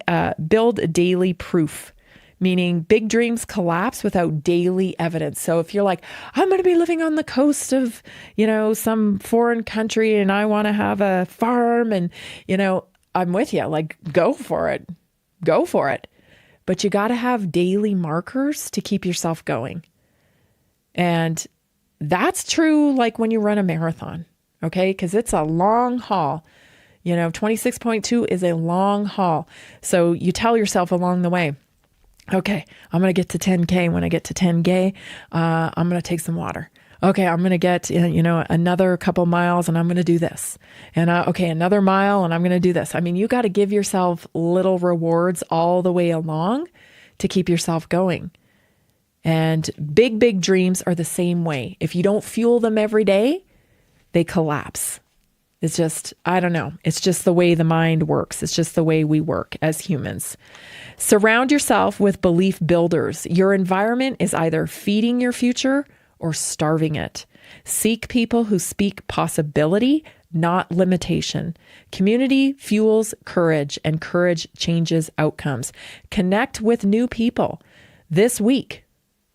S3: proof. Meaning big dreams collapse without daily evidence. So if you're like, I'm going to be living on the coast of, some foreign country and I want to have a farm and, I'm with you. Like, go for it. Go for it. But you got to have daily markers to keep yourself going. And that's true like when you run a marathon, okay? Because it's a long haul. 26.2 is a long haul. So you tell yourself along the way, okay, I'm going to get to 10K. When I get to 10K, I'm going to take some water. Okay, I'm going to get, another couple miles and I'm going to do this. And okay, another mile and I'm going to do this. I mean, you got to give yourself little rewards all the way along to keep yourself going. And big dreams are the same way. If you don't fuel them every day, they collapse. It's just, I don't know. It's just the way the mind works. It's just the way we work as humans. Surround yourself with belief builders. Your environment is either feeding your future or starving it. Seek people who speak possibility, not limitation. Community fuels courage, and courage changes outcomes. Connect with new people this week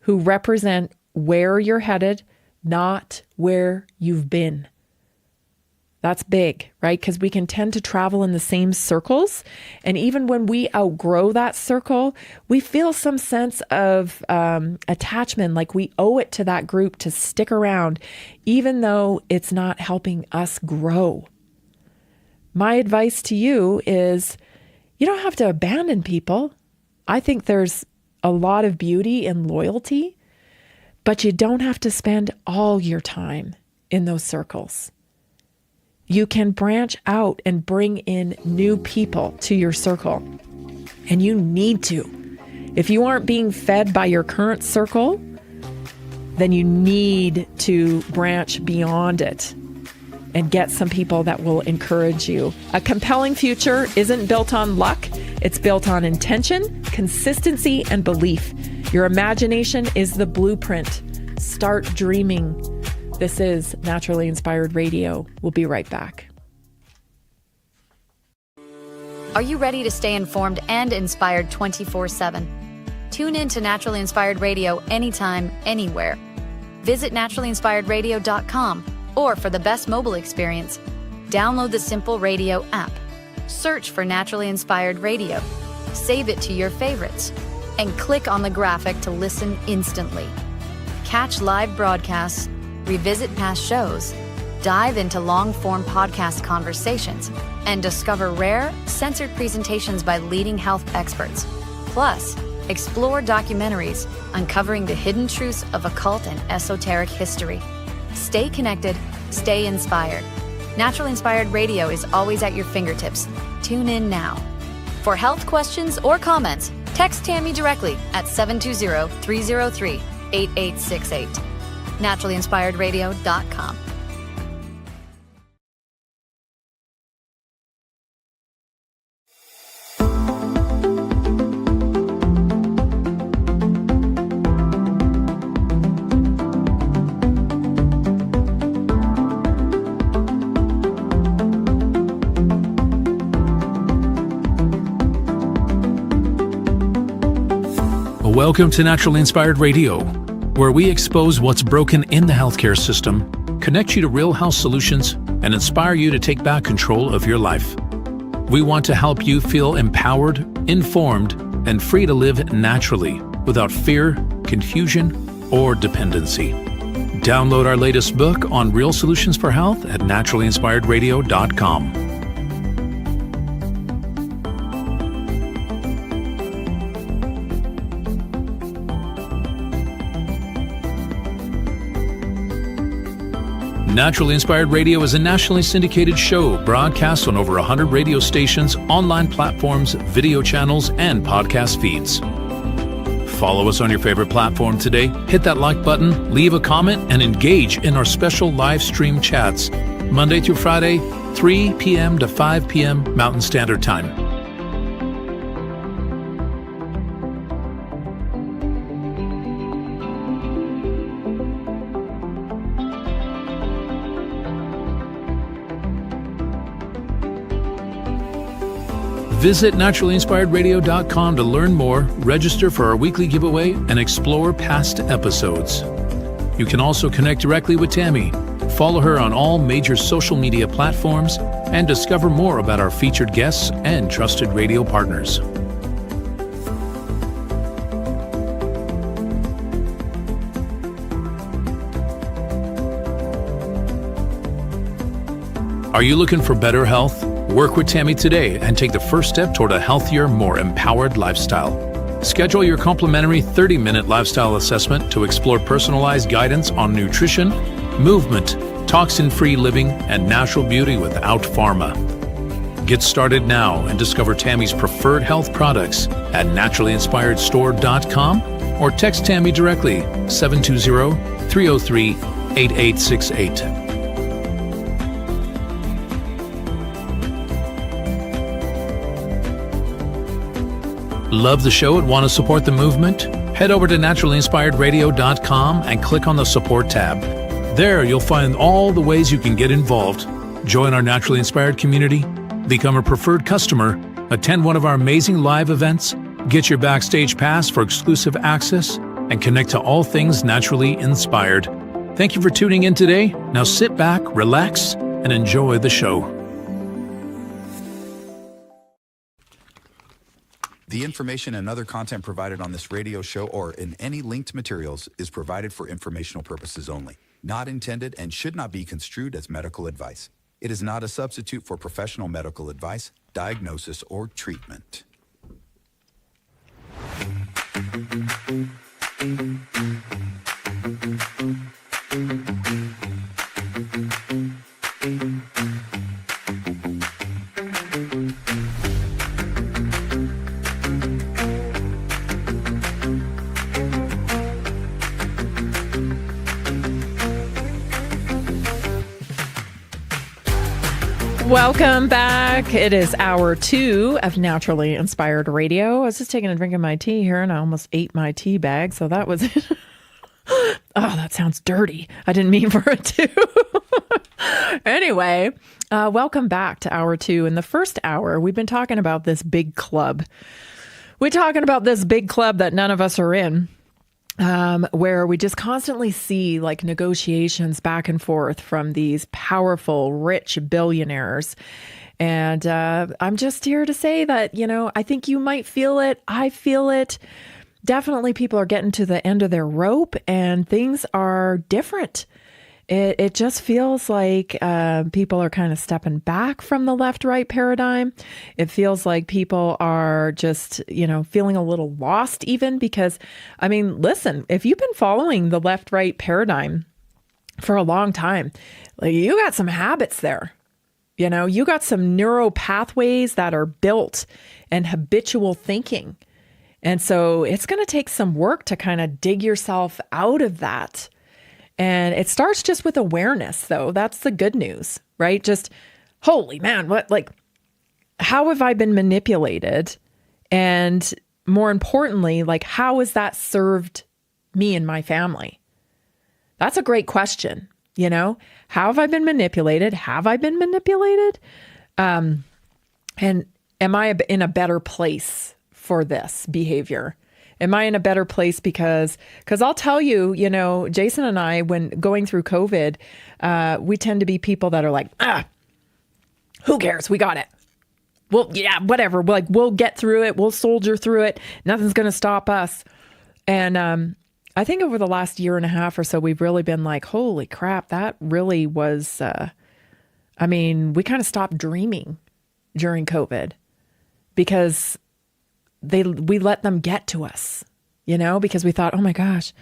S3: who represent where you're headed, not where you've been. That's big, right? Because we can tend to travel in the same circles. And even when we outgrow that circle, we feel some sense of attachment, like we owe it to that group to stick around, even though it's not helping us grow. My advice to you is you don't have to abandon people. I think there's a lot of beauty in loyalty, but you don't have to spend all your time in those circles. You can branch out and bring in new people to your circle. And you need to. If you aren't being fed by your current circle, then you need to branch beyond it and get some people that will encourage you. A compelling future isn't built on luck. It's built on intention, consistency, and belief. Your imagination is the blueprint. Start dreaming. This is Naturally Inspired Radio. We'll be right back.
S8: Are you ready to stay informed and inspired 24/7? Tune in to Naturally Inspired Radio anytime, anywhere. Visit naturallyinspiredradio.com, or for the best mobile experience, download the Simple Radio app. Search for Naturally Inspired Radio. Save it to your favorites, and click on the graphic to listen instantly. Catch live broadcasts, revisit past shows, dive into long-form podcast conversations, and discover rare, censored presentations by leading health experts. Plus, explore documentaries uncovering the hidden truths of occult and esoteric history. Stay connected, stay inspired. Naturally Inspired Radio is always at your fingertips. Tune in now. For health questions or comments, text Tammy directly at 720-303-8868. naturallyinspiredradio.com.
S1: Welcome to Naturally Inspired Radio, where we expose what's broken in the healthcare system, connect you to real health solutions, and inspire you to take back control of your life. We want to help you feel empowered, informed, and free to live naturally without fear, confusion, or dependency. Download our latest book on real solutions for health at naturallyinspiredradio.com. Naturally Inspired Radio is a nationally syndicated show broadcast on over 100 radio stations, online platforms, video channels, and podcast feeds. Follow us on your favorite platform today, hit that like button, leave a comment, and engage in our special live stream chats, Monday through Friday, 3 p.m. to 5 p.m. Mountain Standard Time. Visit naturallyinspiredradio.com to learn more, register for our weekly giveaway, and explore past episodes. You can also connect directly with Tammy, follow her on all major social media platforms, and discover more about our featured guests and trusted radio partners. Are you looking for better health? Work with Tammy today and take the first step toward a healthier, more empowered lifestyle. Schedule your complimentary 30-minute lifestyle assessment to explore personalized guidance on nutrition, movement, toxin-free living, and natural beauty without pharma. Get started now and discover Tammy's preferred health products at naturallyinspiredstore.com or text Tammy directly 720-303-8868. Love the show and want to support the movement? Head over to naturallyinspiredradio.com and click on the support tab. There you'll find all the ways you can get involved. Join our Naturally Inspired community, become a preferred customer, attend one of our amazing live events, get your backstage pass for exclusive access, and connect to all things naturally inspired. Thank you for tuning in today. Now sit back, relax, and enjoy the show.
S2: The information and other content provided on this radio show or in any linked materials is provided for informational purposes only, not intended and should not be construed as medical advice. It is not a substitute for professional medical advice, diagnosis, or treatment.
S3: Welcome back. It is hour 2 of Naturally Inspired Radio. I was just taking a drink of my tea here and I almost ate my tea bag. So that was it. Oh, that sounds dirty. I didn't mean for it to. Anyway, welcome back to hour 2. In the first hour, we've been talking about this big club. We're talking about this big club that none of us are in. Where we just constantly see like negotiations back and forth from these powerful, rich billionaires. And I'm just here to say that, you know, I think you might feel it. I feel it. Definitely people are getting to the end of their rope and things are different. It just feels like people are kind of stepping back from the left-right paradigm. It feels like people are just, you know, feeling a little lost even because, I mean, listen, if you've been following the left-right paradigm for a long time, like you got some habits there. You know, you got some neural pathways that are built and habitual thinking. And so it's going to take some work to kind of dig yourself out of that. And it starts just with awareness, though. That's the good news, right? Just, holy man, how have I been manipulated? And more importantly, like, how has that served me and my family? That's a great question. You know, how have I been manipulated? Have I been manipulated? And am I in a better place for this behavior? Am I in a better place? Because I'll tell you, you know, Jason and I, when going through COVID, we tend to be people that are like, who cares? We got it. Well, yeah, whatever. We'll get through it. We'll soldier through it. Nothing's going to stop us. And I think over the last year and a half or so, we've really been like, holy crap, that really was, we kind of stopped dreaming during COVID because we let them get to us, you know, because we thought, oh my gosh,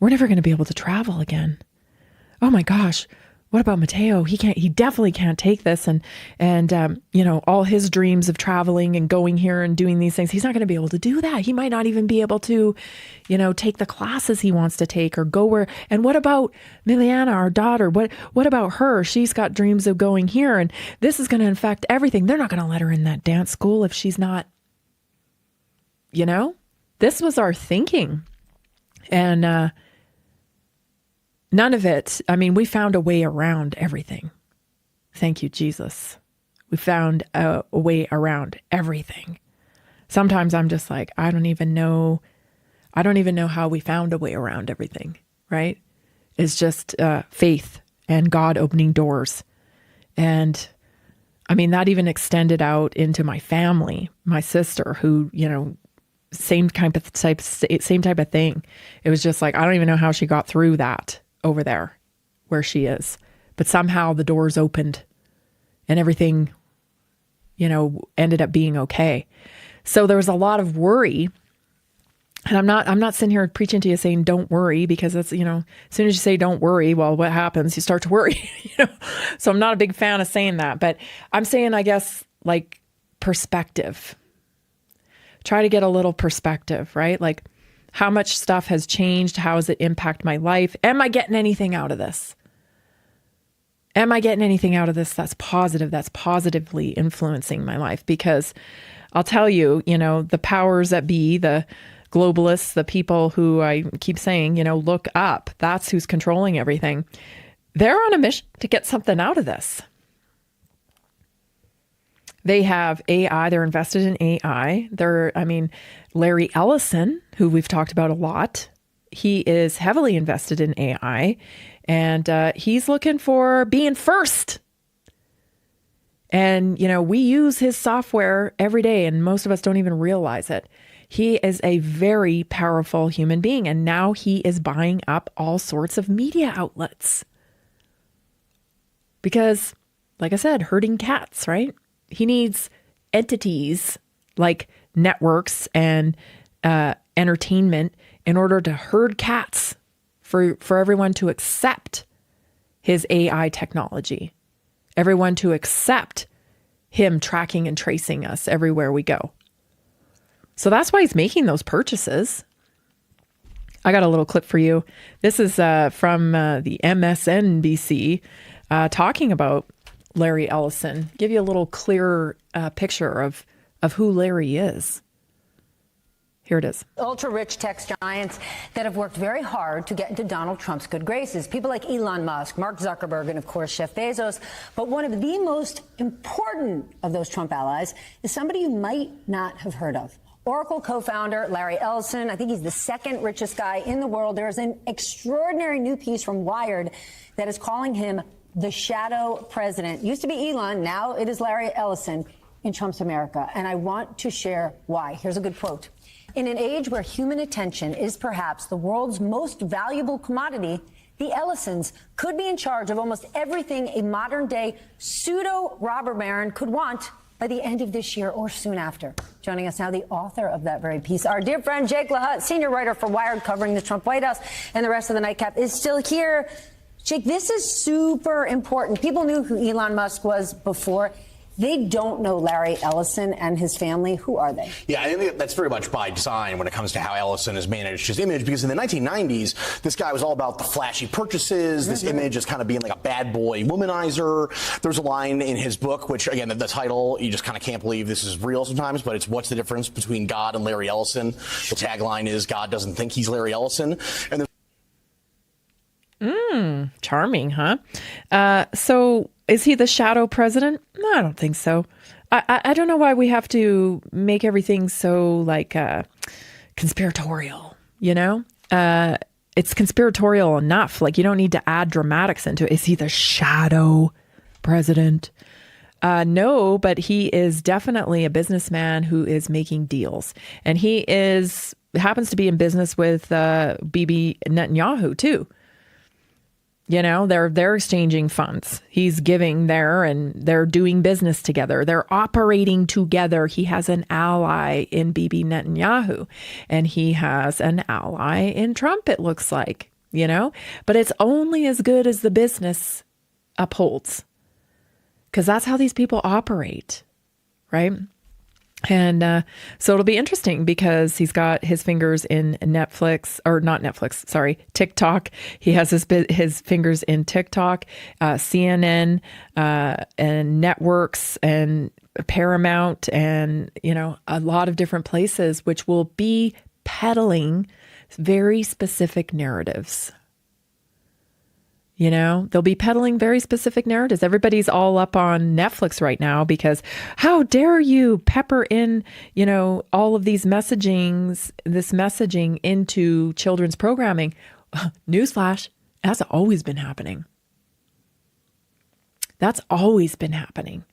S3: we're never going to be able to travel again. Oh my gosh, what about Mateo? He definitely can't take this. And all his dreams of traveling and going here and doing these things, he's not going to be able to do that. He might not even be able to, take the classes he wants to take or go where. And what about Miliana, our daughter? What about her? She's got dreams of going here, and this is going to affect everything. They're not going to let her in that dance school if she's not, This was our thinking. And, none of it. I mean, we found a way around everything. Thank you, Jesus. We found a way around everything. Sometimes I'm just like, I don't even know how we found a way around everything, right? It's just faith and God opening doors. And I mean, that even extended out into my family, my sister, who, same type of thing. It was just like, I don't even know how she got through that over there where she is, but somehow the doors opened and everything, ended up being okay. So there was a lot of worry, and I'm not sitting here preaching to you saying, don't worry, because that's, as soon as you say, don't worry, well, what happens? You start to worry, So I'm not a big fan of saying that, but I'm saying, I guess, like, perspective. Try to get a little perspective, right? Like, how much stuff has changed? How does it impact my life? Am I getting anything out of this? Am I getting anything out of this that's positive, that's positively influencing my life? Because I'll tell you, the powers that be, the globalists, the people who I keep saying, look up, that's who's controlling everything. They're on a mission to get something out of this. They have AI. They're invested in AI. Larry Ellison, who we've talked about a lot, he is heavily invested in AI, and he's looking for being first. And, we use his software every day, and most of us don't even realize it. He is a very powerful human being, and now he is buying up all sorts of media outlets. Because, like I said, herding cats, right? He needs entities like networks and entertainment in order to herd cats for everyone to accept his AI technology, everyone to accept him tracking and tracing us everywhere we go. So that's why he's making those purchases. I got a little clip for you. This is from the MSNBC talking about Larry Ellison. Give you a little clearer picture of who Larry is. Here it is.
S10: Ultra-rich tech giants that have worked very hard to get into Donald Trump's good graces. People like Elon Musk, Mark Zuckerberg, and of course, Jeff Bezos. But one of the most important of those Trump allies is somebody you might not have heard of. Oracle co-founder Larry Ellison. I think he's the second richest guy in the world. There is an extraordinary new piece from Wired that is calling him the shadow president. Used to be Elon, now it is Larry Ellison in Trump's America. And I want to share why. Here's a good quote. In an age where human attention is perhaps the world's most valuable commodity, the Ellisons could be in charge of almost everything a modern-day pseudo-robber baron could want by the end of this year or soon after. Joining us now, the author of that very piece, our dear friend Jake LaHut, senior writer for Wired covering the Trump White House and the rest of the nightcap, is still here. Jake, this is super important. People knew who Elon Musk was before. They don't know Larry Ellison and his family. Who are they?
S11: Yeah, I think that's very much by design when it comes to how Ellison has managed his image, because in the 1990s, this guy was all about the flashy purchases, this image as kind of being like a bad boy womanizer. There's a line in his book, which, again, the title, you just kind of can't believe this is real sometimes, but it's What's the Difference Between God and Larry Ellison? The tagline is, God doesn't think he's Larry Ellison. And
S3: charming, huh? So is he the shadow president? No, I don't think so. I don't know why we have to make everything so like conspiratorial, It's conspiratorial enough. Like, you don't need to add dramatics into it. Is he the shadow president? No, but he is definitely a businessman who is making deals. And he happens to be in business with Bibi Netanyahu too. They're exchanging funds. He's giving there and they're doing business together. They're operating together. He has an ally in Bibi Netanyahu and he has an ally in Trump, it looks like, But it's only as good as the business upholds, because that's how these people operate, right? And so it'll be interesting because he's got his fingers in TikTok. He has his fingers in TikTok, CNN, and networks and Paramount, and, a lot of different places, which will be peddling very specific narratives. They'll be peddling very specific narratives. Everybody's all up on Netflix right now because how dare you pepper in, all of this messaging into children's programming. Newsflash, that's always been happening. That's always been happening.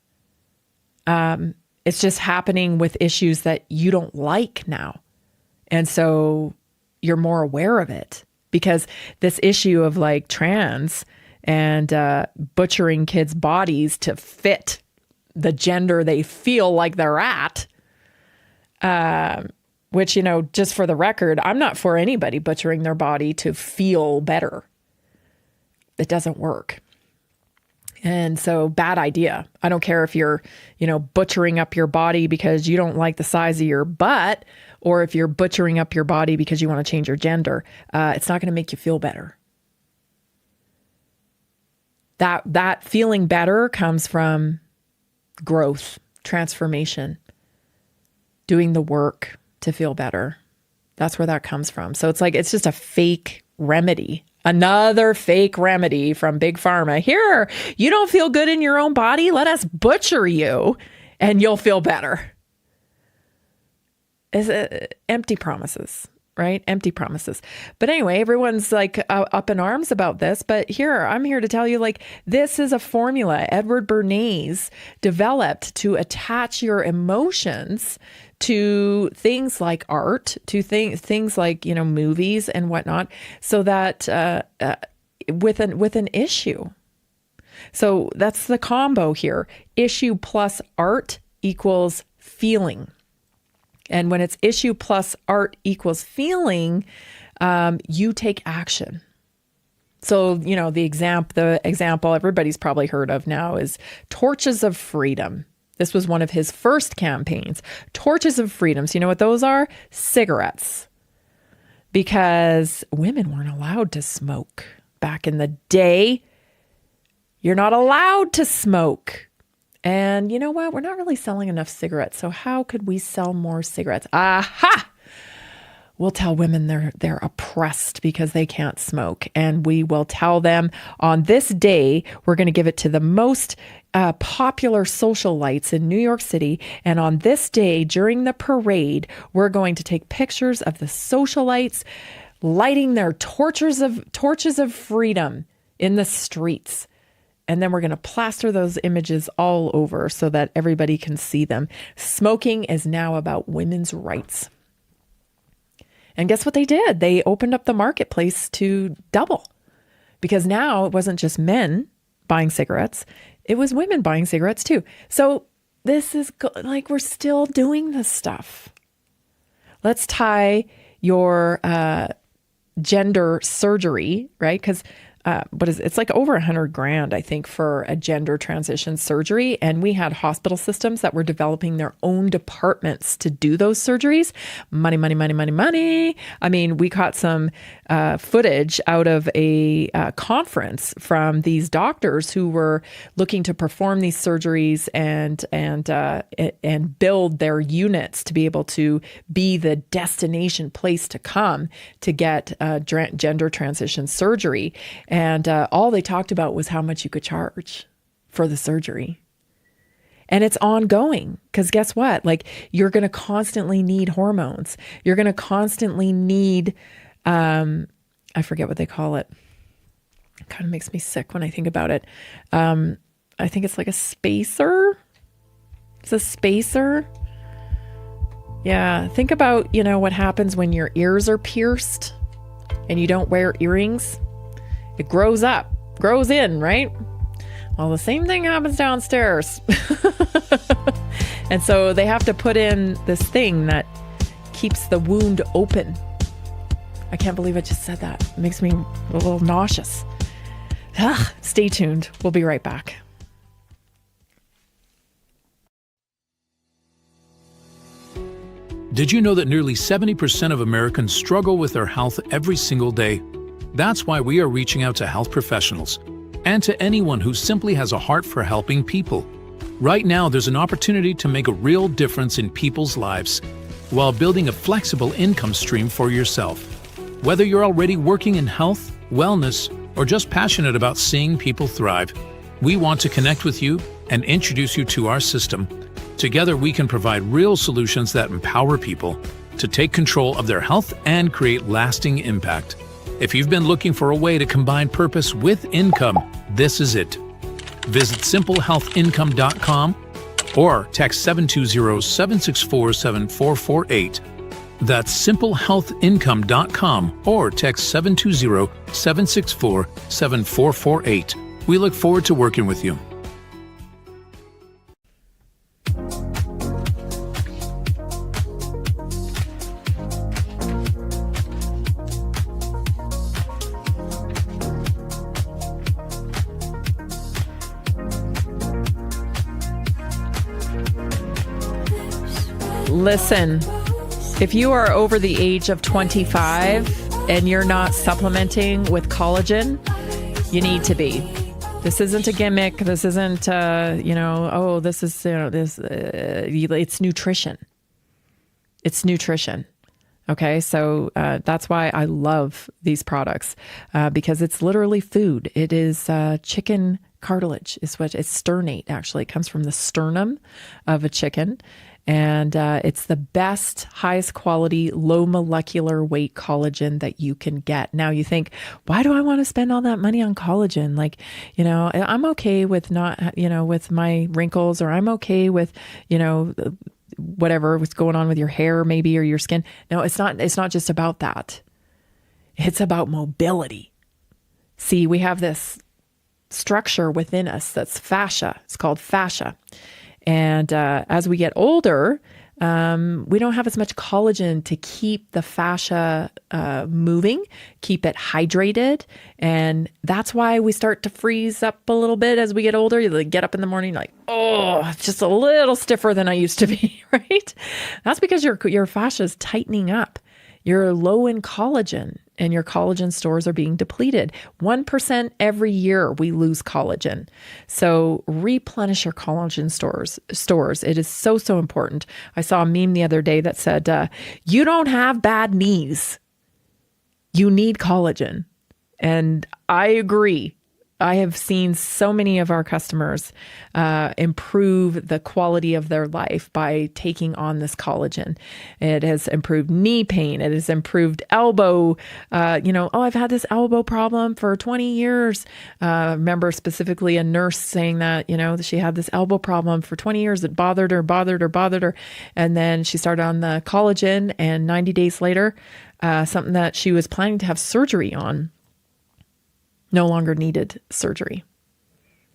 S3: It's just happening with issues that you don't like now. And so you're more aware of it. Because this issue of like trans and butchering kids' bodies to fit the gender they feel like they're at, which, just for the record, I'm not for anybody butchering their body to feel better. It doesn't work. And so bad idea. I don't care if you're, butchering up your body because you don't like the size of your butt, or if you're butchering up your body because you want to change your gender. It's not going to make you feel better. That feeling better comes from growth, transformation, doing the work to feel better. That's where that comes from. So it's just a fake remedy. Another fake remedy from Big Pharma. Here, you don't feel good in your own body? Let us butcher you and you'll feel better. Is empty promises, right? Empty promises. But anyway, everyone's up in arms about this. But I'm here to tell you, this is a formula Edward Bernays developed to attach your emotions to things like art, to things like, movies and whatnot, so that with an issue. So that's the combo here. Issue plus art equals feeling. And when it's issue plus art equals feeling, you take action. So, the example everybody's probably heard of now is Torches of Freedom. This was one of his first campaigns. Torches of Freedom. So you know what those are? Cigarettes. Because women weren't allowed to smoke back in the day. You're not allowed to smoke. And you know what? We're not really selling enough cigarettes. So how could we sell more cigarettes? Aha! We'll tell women they're oppressed because they can't smoke. And we will tell them on this day, we're going to give it to the most popular socialites in New York City. And on this day, during the parade, we're going to take pictures of the socialites lighting their torches of freedom in the streets. And then we're going to plaster those images all over so that everybody can see them. Smoking is now about women's rights. And guess what they did? They opened up the marketplace to double. Because now it wasn't just men buying cigarettes. It was women buying cigarettes too. So this is we're still doing this stuff. Let's tie your gender surgery, right? Because it's like over $100,000, I think, for a gender transition surgery. And we had hospital systems that were developing their own departments to do those surgeries. Money, money, money, money, money. I mean, we caught some footage out of a conference from these doctors who were looking to perform these surgeries and build their units to be able to be the destination place to come to get gender transition surgery. And all they talked about was how much you could charge for the surgery. And it's ongoing because guess what? You're going to constantly need hormones. You're going to constantly need, I forget what they call it. It kind of makes me sick when I think about it. I think it's like a spacer. It's a spacer. Yeah. Think about, what happens when your ears are pierced and you don't wear earrings. It grows in, right? Well, the same thing happens downstairs. And so they have to put in this thing that keeps the wound open. I can't believe I just said that. It makes me a little nauseous. Stay tuned. We'll be right back.
S1: Did you know that nearly 70% of Americans struggle with their health every single day? That's why we are reaching out to health professionals and to anyone who simply has a heart for helping people. Right now, there's an opportunity to make a real difference in people's lives while building a flexible income stream for yourself. Whether you're already working in health, wellness, or just passionate about seeing people thrive, we want to connect with you and introduce you to our system. Together, we can provide real solutions that empower people to take control of their health and create lasting impact. If you've been looking for a way to combine purpose with income, this is it. Visit simplehealthincome.com or text 720-764-7448. That's simplehealthincome.com or text 720-764-7448. We look forward to working with you.
S3: Listen, if you are over the age of 25 and you're not supplementing with collagen, you need to be. This isn't a gimmick. This isn't, this is, it's nutrition. It's nutrition. Okay, so that's why I love these products because it's literally food. It is chicken cartilage. Is what it's sternate. Actually, it comes from the sternum of a chicken, and it's the best, highest quality, low molecular weight collagen that you can get. Now you think, why do I want to spend all that money on collagen? Like, I'm okay with not, with my wrinkles, or I'm okay with, whatever was going on with your hair maybe, or your skin. No, it's not just about that. It's about mobility. See, we have this structure within us that's fascia. It's called fascia. And as we get older, we don't have as much collagen to keep the fascia moving, keep it hydrated. And that's why we start to freeze up a little bit as we get older. You get up in the morning like, oh, it's just a little stiffer than I used to be, right? That's because your fascia is tightening up. You're low in collagen, and your collagen stores are being depleted. 1% every year we lose collagen. So replenish your collagen stores. It is so, so important. I saw a meme the other day that said, you don't have bad knees. You need collagen. And I agree. I have seen so many of our customers improve the quality of their life by taking on this collagen. It has improved knee pain. It has improved elbow. I've had this elbow problem for 20 years. Remember specifically a nurse saying that, she had this elbow problem for 20 years. It bothered her. And then she started on the collagen, and 90 days later, something that she was planning to have surgery on no longer needed surgery.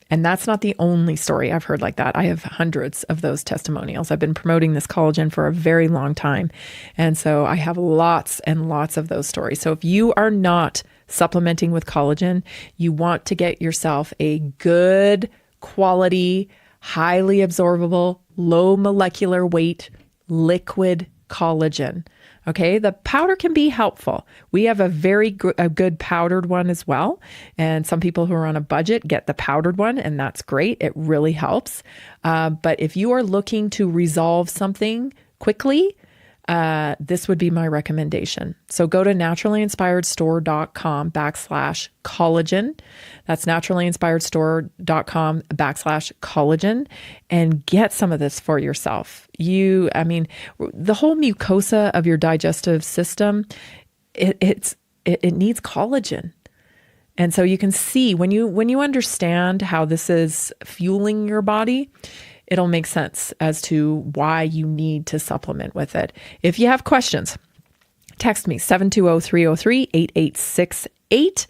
S3: And that's not the only story I've heard like that. I have hundreds of those testimonials. I've been promoting this collagen for a very long time. And so I have lots and lots of those stories. So if you are not supplementing with collagen, you want to get yourself a good quality, highly absorbable, low molecular weight, liquid collagen. Okay, the powder can be helpful. We have a very good powdered one as well. And some people who are on a budget get the powdered one, and that's great. It really helps. But if you are looking to resolve something quickly, this would be my recommendation. So go to naturallyinspiredstore.com/collagen. That's naturallyinspiredstore.com/collagen, and get some of this for yourself. The whole mucosa of your digestive system, it needs collagen. And so you can see when you understand how this is fueling your body, it'll make sense as to why you need to supplement with it. If you have questions, text me 720-303-8868.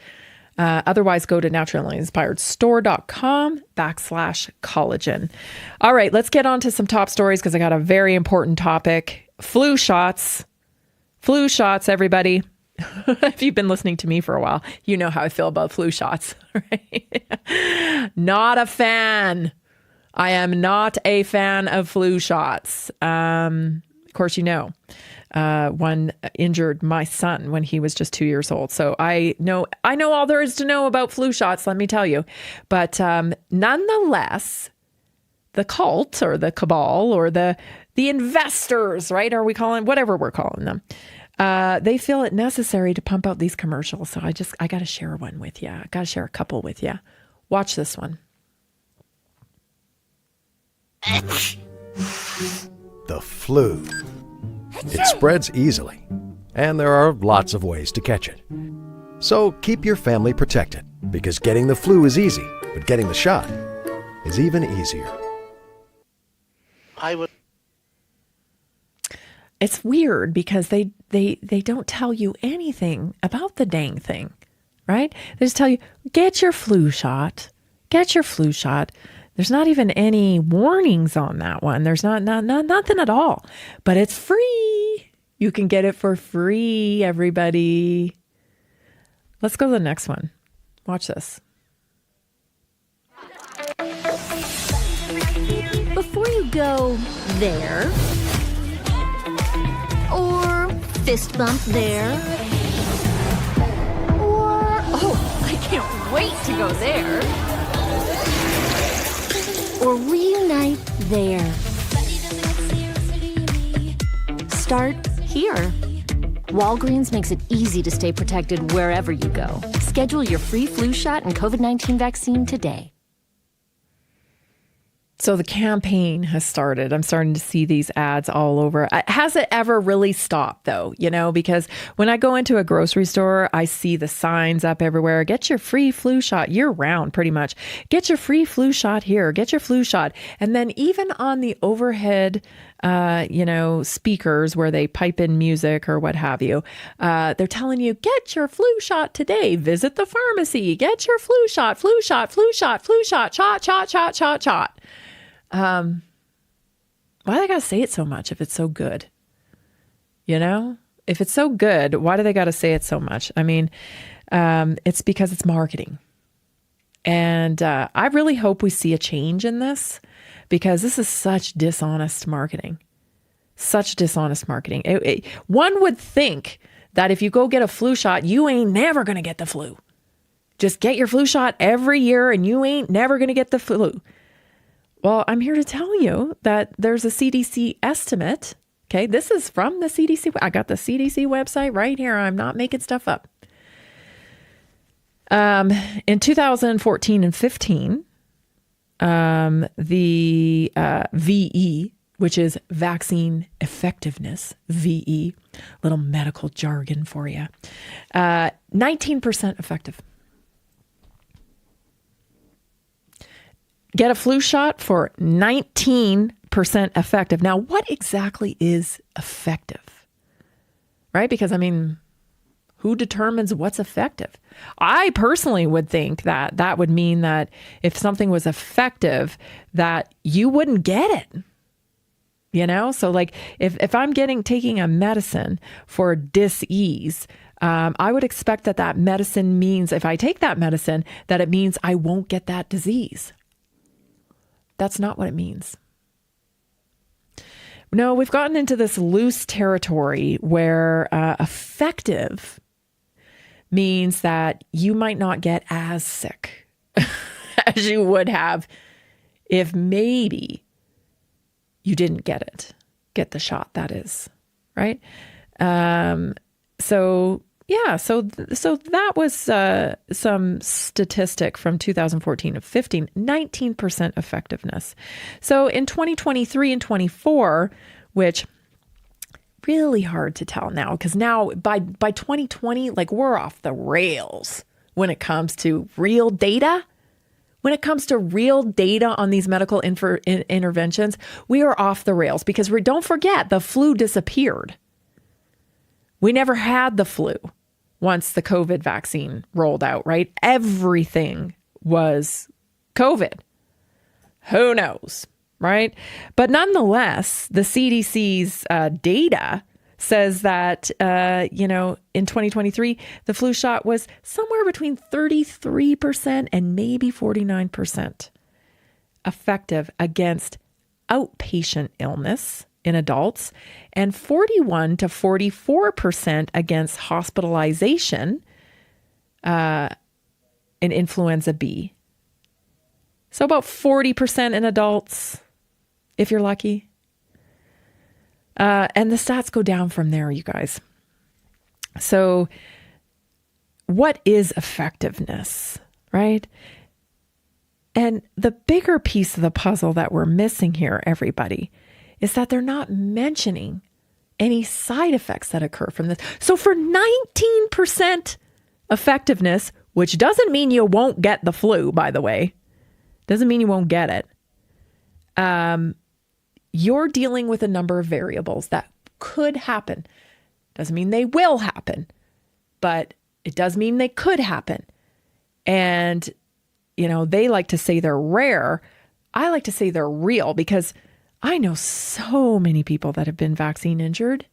S3: Otherwise, go to naturallyinspiredstore.com/collagen. All right, let's get on to some top stories because I got a very important topic. Flu shots, everybody. If you've been listening to me for a while, you know how I feel about flu shots, right? Not a fan. I am not a fan of flu shots. Of course, one injured my son when he was just 2 years old. So I know all there is to know about flu shots, let me tell you. But nonetheless, the cult or the cabal or the investors, right? Are we calling whatever we're calling them? They feel it necessary to pump out these commercials. So I got to share one with you. I got to share a couple with you. Watch this one.
S12: The flu. It spreads easily, and there are lots of ways to catch it. So keep your family protected, because getting the flu is easy, but getting the shot is even easier.
S3: It's weird because they don't tell you anything about the dang thing, right? They just tell you, get your flu shot. Get your flu shot. There's not even any warnings on that one. There's nothing at all. But it's free. You can get it for free, everybody. Let's go to the next one. Watch this.
S13: Before you go there, or fist bump there, or, oh, I can't wait to go there, or reunite there. Start here. Walgreens makes it easy to stay protected wherever you go. Schedule your free flu shot and COVID-19 vaccine today.
S3: So the campaign has started. I'm starting to see these ads all over. Has it ever really stopped though? Because when I go into a grocery store, I see the signs up everywhere. Get your free flu shot year round, pretty much. Get your free flu shot here. Get your flu shot. And then even on the overhead, speakers where they pipe in music or what have you, they're telling you, get your flu shot today. Visit the pharmacy. Get your flu shot, flu shot, flu shot, flu shot, shot, shot, shot, shot, shot. Why do they gotta say it so much if it's so good? If it's so good, why do they gotta say it so much? I mean, it's because it's marketing. And I really hope we see a change in this, because this is such dishonest marketing. Such dishonest marketing. One would think that if you go get a flu shot, you ain't never gonna get the flu. Just get your flu shot every year and you ain't never gonna get the flu. Well, I'm here to tell you that there's a CDC estimate. Okay, this is from the CDC. I got the CDC website right here. I'm not making stuff up. In 2014 and 15, the VE, which is vaccine effectiveness, VE, little medical jargon for you, 19% effective. Get a flu shot for 19% effective. Now, what exactly is effective? Right? Because, who determines what's effective? I personally would think that that would mean that if something was effective, that you wouldn't get it. So like if I'm taking a medicine for dis-ease, I would expect that medicine means, if I take that medicine, that it means I won't get that disease. That's not what it means. No, we've gotten into this loose territory where effective means that you might not get as sick as you would have if maybe you didn't get the shot, that is, right? So that was some statistic from 2014 of 15, 19% effectiveness. So in 2023 and 24, which really hard to tell now, because now by 2020, like we're off the rails when it comes to real data. When it comes to real data on these medical interventions, we are off the rails because don't forget, the flu disappeared. We never had the flu once the COVID vaccine rolled out, right? Everything was COVID. Who knows, right? But nonetheless, the CDC's data says that, in 2023, the flu shot was somewhere between 33% and maybe 49% effective against outpatient illness in adults, and 41 to 44% against hospitalization in influenza B. So about 40% in adults, if you're lucky. And the stats go down from there, you guys. So what is effectiveness, right? And the bigger piece of the puzzle that we're missing here, everybody, is that they're not mentioning any side effects that occur from this. So for 19% effectiveness, which doesn't mean you won't get the flu, by the way, doesn't mean you won't get it. You're dealing with a number of variables that could happen. Doesn't mean they will happen, but it does mean they could happen. And, they like to say they're rare. I like to say they're real because I know so many people that have been vaccine injured.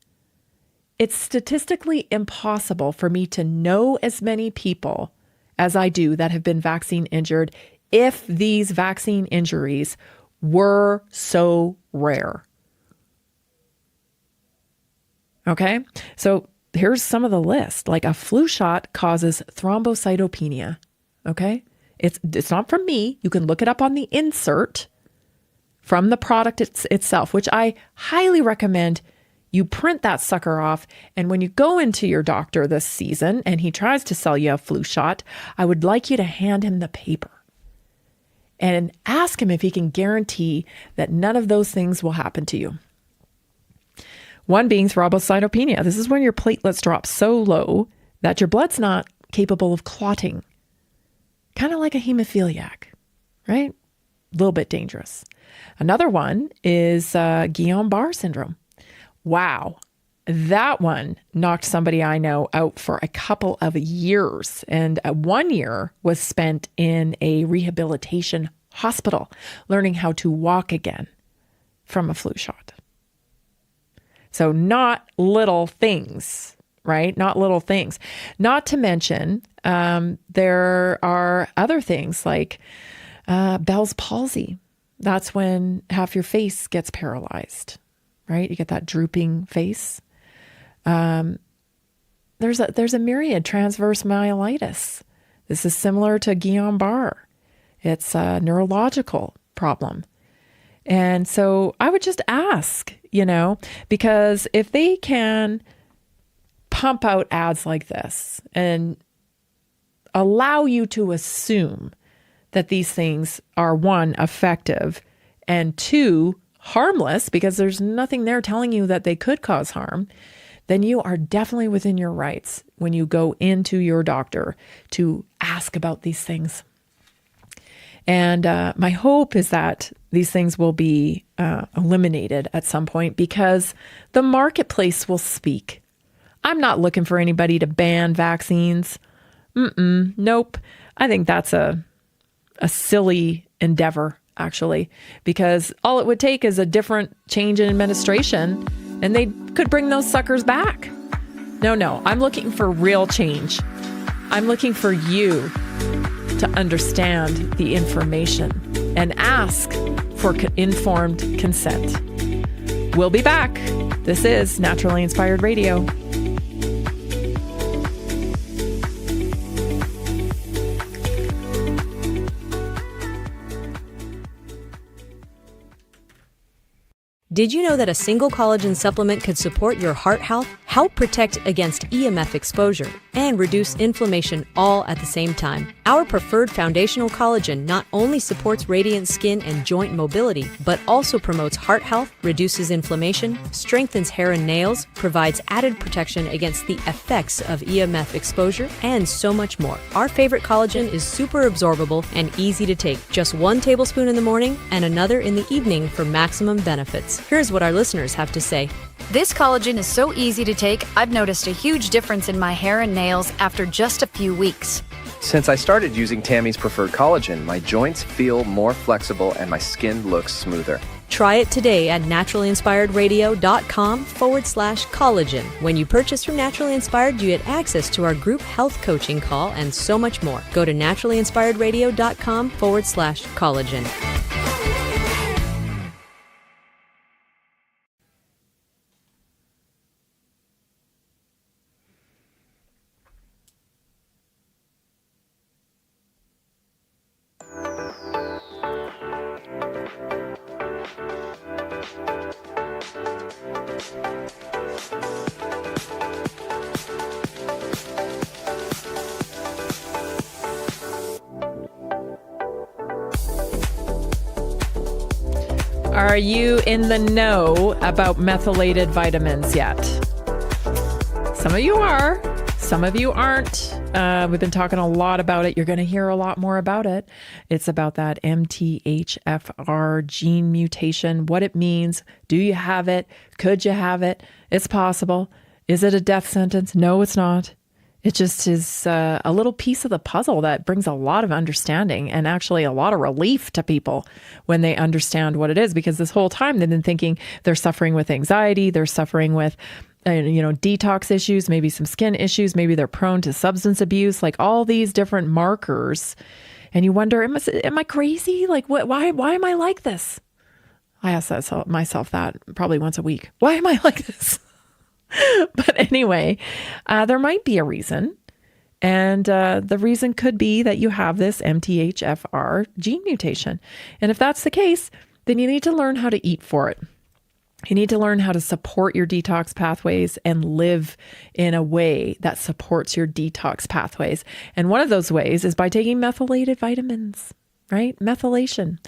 S3: It's statistically impossible for me to know as many people as I do that have been vaccine injured if these vaccine injuries were so rare. Okay, so here's some of the list. Like a flu shot causes thrombocytopenia. Okay, it's not from me. You can look it up on the insert from the product itself, which I highly recommend you print that sucker off. And when you go into your doctor this season and he tries to sell you a flu shot, I would like you to hand him the paper and ask him if he can guarantee that none of those things will happen to you. One being thrombocytopenia. This is when your platelets drop so low that your blood's not capable of clotting. Kind of like a hemophiliac, right? A little bit dangerous. Another one is Guillain-Barré syndrome. Wow. That one knocked somebody I know out for a couple of years. And 1 year was spent in a rehabilitation hospital learning how to walk again from a flu shot. So not little things, right? Not little things. Not to mention, there are other things like Bell's palsy. That's when half your face gets paralyzed, right? You get that drooping face. There's a myriad. Transverse myelitis. This is similar to Guillain-Barré. It's a neurological problem. And so I would just ask, because if they can pump out ads like this and allow you to assume that these things are, one, effective, and two, harmless, because there's nothing there telling you that they could cause harm, then you are definitely within your rights when you go into your doctor to ask about these things. And my hope is that these things will be eliminated at some point because the marketplace will speak. I'm not looking for anybody to ban vaccines. Nope. I think that's a silly endeavor, actually, because all it would take is a different change in administration and they could bring those suckers back. No, I'm looking for real change. I'm looking for you to understand the information and ask for informed consent. We'll be back. This is Naturally Inspired Radio.
S7: Did you know that a single collagen supplement could support your heart health, help protect against EMF exposure, and reduce inflammation all at the same time? Our preferred foundational collagen not only supports radiant skin and joint mobility, but also promotes heart health, reduces inflammation, strengthens hair and nails, provides added protection against the effects of EMF exposure, and so much more. Our favorite collagen is super absorbable and easy to take. Just 1 tablespoon in the morning and another in the evening for maximum benefits. Here's what our listeners have to say.
S8: This collagen is so easy to take, I've noticed a huge difference in my hair and nails after just a few weeks.
S9: Since I started using Tammy's preferred collagen, my joints feel more flexible and my skin looks smoother.
S7: Try it today at naturalinspiredradio.com/collagen. When you purchase from Naturally Inspired, you get access to our group health coaching call and so much more. Go to naturalinspiredradio.com/collagen.
S3: Are you in the know about methylated vitamins yet? Some of you are, some of you aren't. We've been talking a lot about it. You're going to hear a lot more about it. It's about that MTHFR gene mutation, what it means. Do you have it? Could you have it? It's possible. Is it a death sentence? No, it's not. It just is a little piece of the puzzle that brings a lot of understanding and actually a lot of relief to people when they understand what it is, because this whole time they've been thinking they're suffering with anxiety, they're suffering with detox issues, maybe some skin issues, maybe they're prone to substance abuse, like all these different markers. And you wonder, am I crazy? Like, why am I like this? I ask myself that probably once a week. Why am I like this? But anyway, there might be a reason. And the reason could be that you have this MTHFR gene mutation. And if that's the case, then you need to learn how to eat for it. You need to learn how to support your detox pathways and live in a way that supports your detox pathways. And one of those ways is by taking methylated vitamins, right? Methylation.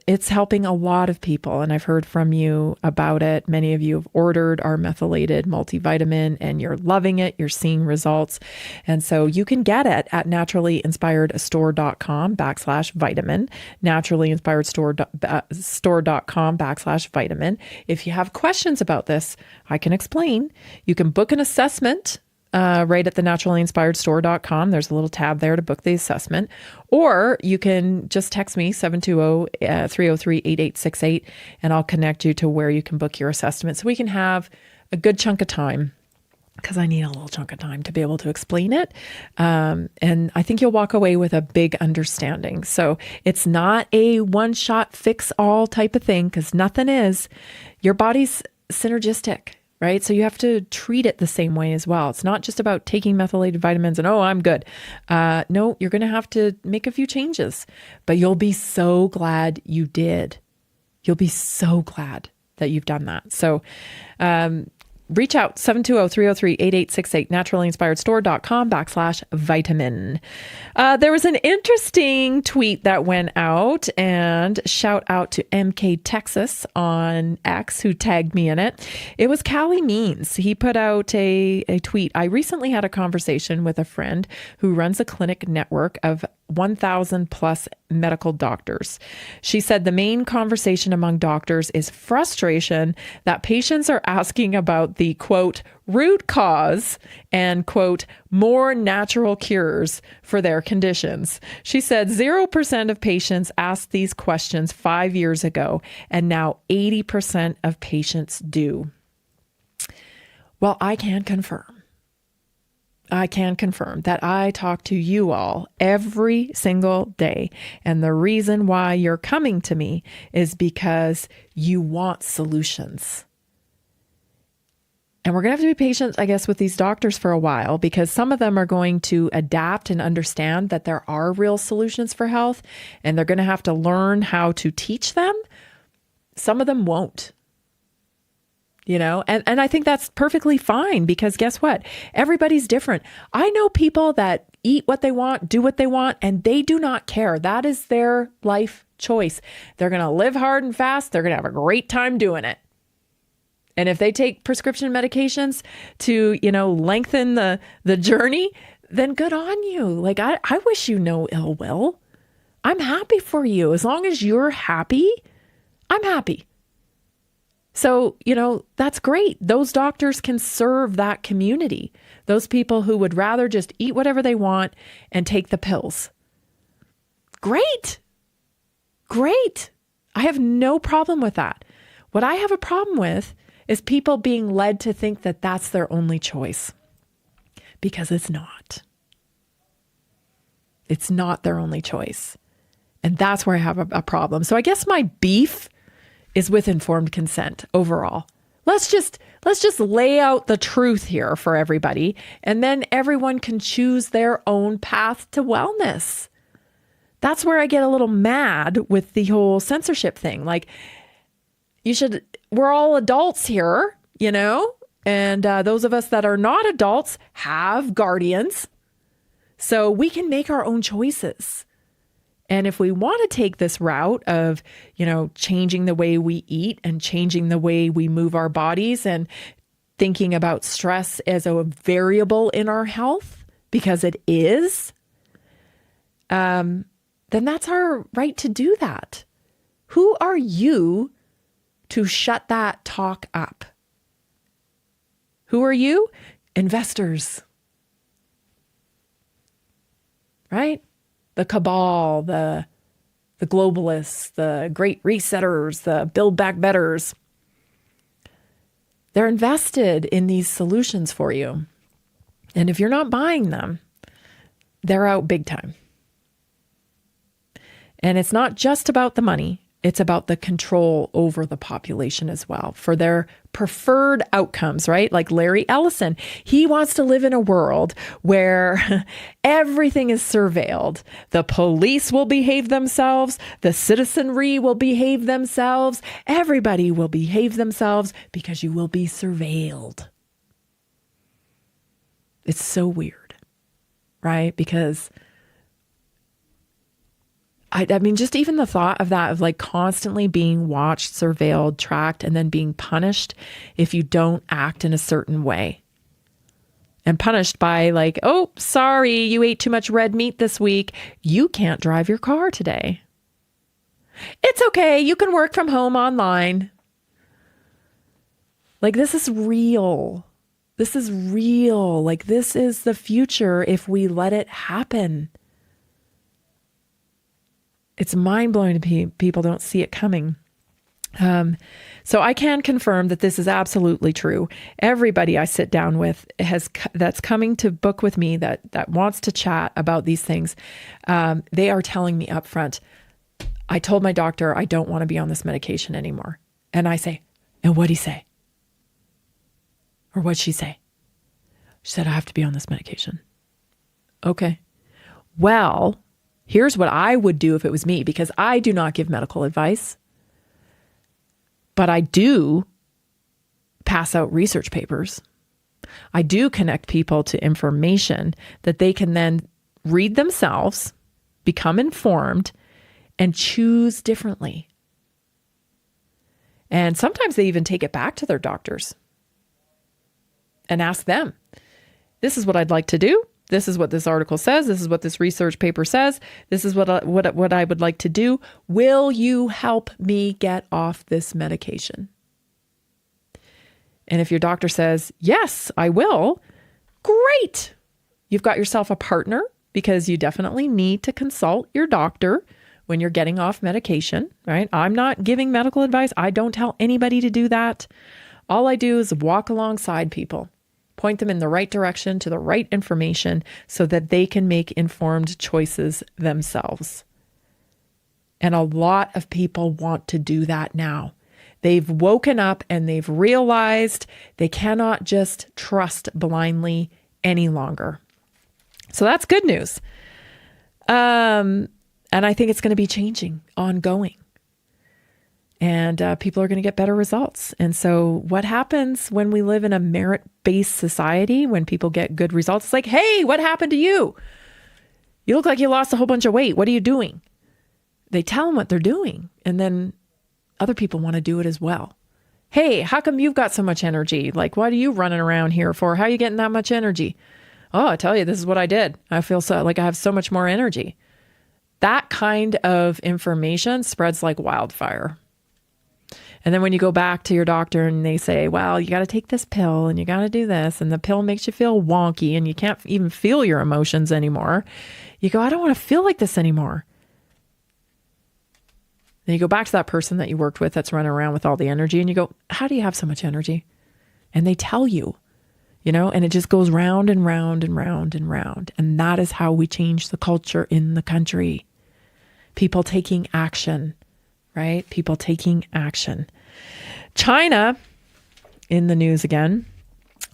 S3: It's helping a lot of people, and I've heard from you about it. Many of you have ordered our methylated multivitamin and you're loving it. You're seeing results. And so you can get it at naturallyinspiredstore.com/vitamin, naturallyinspiredstore.com/vitamin. If you have questions about this, I can explain. You can book an assessment right at the naturallyinspiredstore.com. There's a little tab there to book the assessment. Or you can just text me, 720-303-8868, and I'll connect you to where you can book your assessment so we can have a good chunk of time, because I need a little chunk of time to be able to explain it. And I think you'll walk away with a big understanding. So it's not a one-shot fix-all type of thing, because nothing is. Your body's synergistic, right? So you have to treat it the same way as well. It's not just about taking methylated vitamins and, oh, I'm good. No, you're going to have to make a few changes, but you'll be so glad you did. You'll be so glad that you've done that. So, reach out, 720-303-8868, naturallyinspiredstore.com/vitamin. There was an interesting tweet that went out, and shout out to MK Texas on X who tagged me in it. It was Callie Means. He put out a tweet. I recently had a conversation with a friend who runs a clinic network of 1,000 plus medical doctors. She said the main conversation among doctors is frustration that patients are asking about the, quote, root cause and, quote, more natural cures for their conditions. She said 0% of patients asked these questions 5 years ago, and now 80% of patients do. Well, I can confirm that I talk to you all every single day. And the reason why you're coming to me is because you want solutions. And we're going to have to be patient, I guess, with these doctors for a while, because some of them are going to adapt and understand that there are real solutions for health, and they're going to have to learn how to teach them. Some of them won't. And I think that's perfectly fine, because guess what? Everybody's different. I know people that eat what they want, do what they want, and they do not care. That is their life choice. They're going to live hard and fast. They're going to have a great time doing it. And if they take prescription medications to, lengthen the journey, then good on you. Like, I wish you no ill will. I'm happy for you. As long as you're happy, I'm happy. So, that's great. Those doctors can serve that community. Those people who would rather just eat whatever they want and take the pills. Great. I have no problem with that. What I have a problem with is people being led to think that that's their only choice, because it's not. It's not their only choice. And that's where I have a problem. So I guess my beef is with informed consent overall. Let's just lay out the truth here for everybody, and then everyone can choose their own path to wellness. That's where I get a little mad with the whole censorship thing. Like, we're all adults here, you know, and those of us that are not adults have guardians. So we can make our own choices. And if we want to take this route of, you know, changing the way we eat and changing the way we move our bodies and thinking about stress as a variable in our health, because it is, then that's our right to do that. Who are you to shut that talk up? Who are you? Investors. Right? The cabal, the globalists, the great resetters, the build back betters. They're invested in these solutions for you. And if you're not buying them, they're out big time. And it's not just about the money. It's about the control over the population as well for their preferred outcomes, right? Like Larry Ellison, he wants to live in a world where everything is surveilled. The police will behave themselves. The citizenry will behave themselves. Everybody will behave themselves because you will be surveilled. It's so weird, right? Because I mean, just even the thought of that, of like constantly being watched, surveilled, tracked, and then being punished if you don't act in a certain way. And punished by like, oh, sorry, you ate too much red meat this week. You can't drive your car today. It's okay. You can work from home online. Like, this is real. This is real. Like, this is the future if we let it happen. It's mind-blowing to people don't see it coming. So I can confirm that this is absolutely true. Everybody I sit down with that's coming to book with me that wants to chat about these things, they are telling me up front, I told my doctor I don't want to be on this medication anymore. And I say, and what'd he say? Or what'd she say? She said, I have to be on this medication. Okay. Well, here's what I would do if it was me, because I do not give medical advice, but I do pass out research papers. I do connect people to information that they can then read themselves, become informed, and choose differently. And sometimes they even take it back to their doctors and ask them, this is what I'd like to do. This is what this article says. This is what this research paper says. This is what I would like to do. Will you help me get off this medication? And if your doctor says, yes, I will, great. You've got yourself a partner, because you definitely need to consult your doctor when you're getting off medication, right? I'm not giving medical advice. I don't tell anybody to do that. All I do is walk alongside people, point them in the right direction to the right information so that they can make informed choices themselves. And a lot of people want to do that now. They've woken up and they've realized they cannot just trust blindly any longer. So that's good news. And I think it's going to be changing, ongoing. And people are going to get better results. And so what happens when we live in a merit-based society, when people get good results? It's like, hey, what happened to you? You look like you lost a whole bunch of weight. What are you doing? They tell them what they're doing. And then other people want to do it as well. Hey, how come you've got so much energy? Like, what are you running around here for? How are you getting that much energy? Oh, I tell you, this is what I did. I feel so like I have so much more energy. That kind of information spreads like wildfire. And then when you go back to your doctor and they say, well, you got to take this pill and you got to do this, and the pill makes you feel wonky and you can't even feel your emotions anymore. You go, I don't want to feel like this anymore. Then you go back to that person that you worked with that's running around with all the energy and you go, how do you have so much energy? And they tell you, and it just goes round and round and round and round. And that is how we change the culture in the country. People taking action, right? People taking action. China in the news again.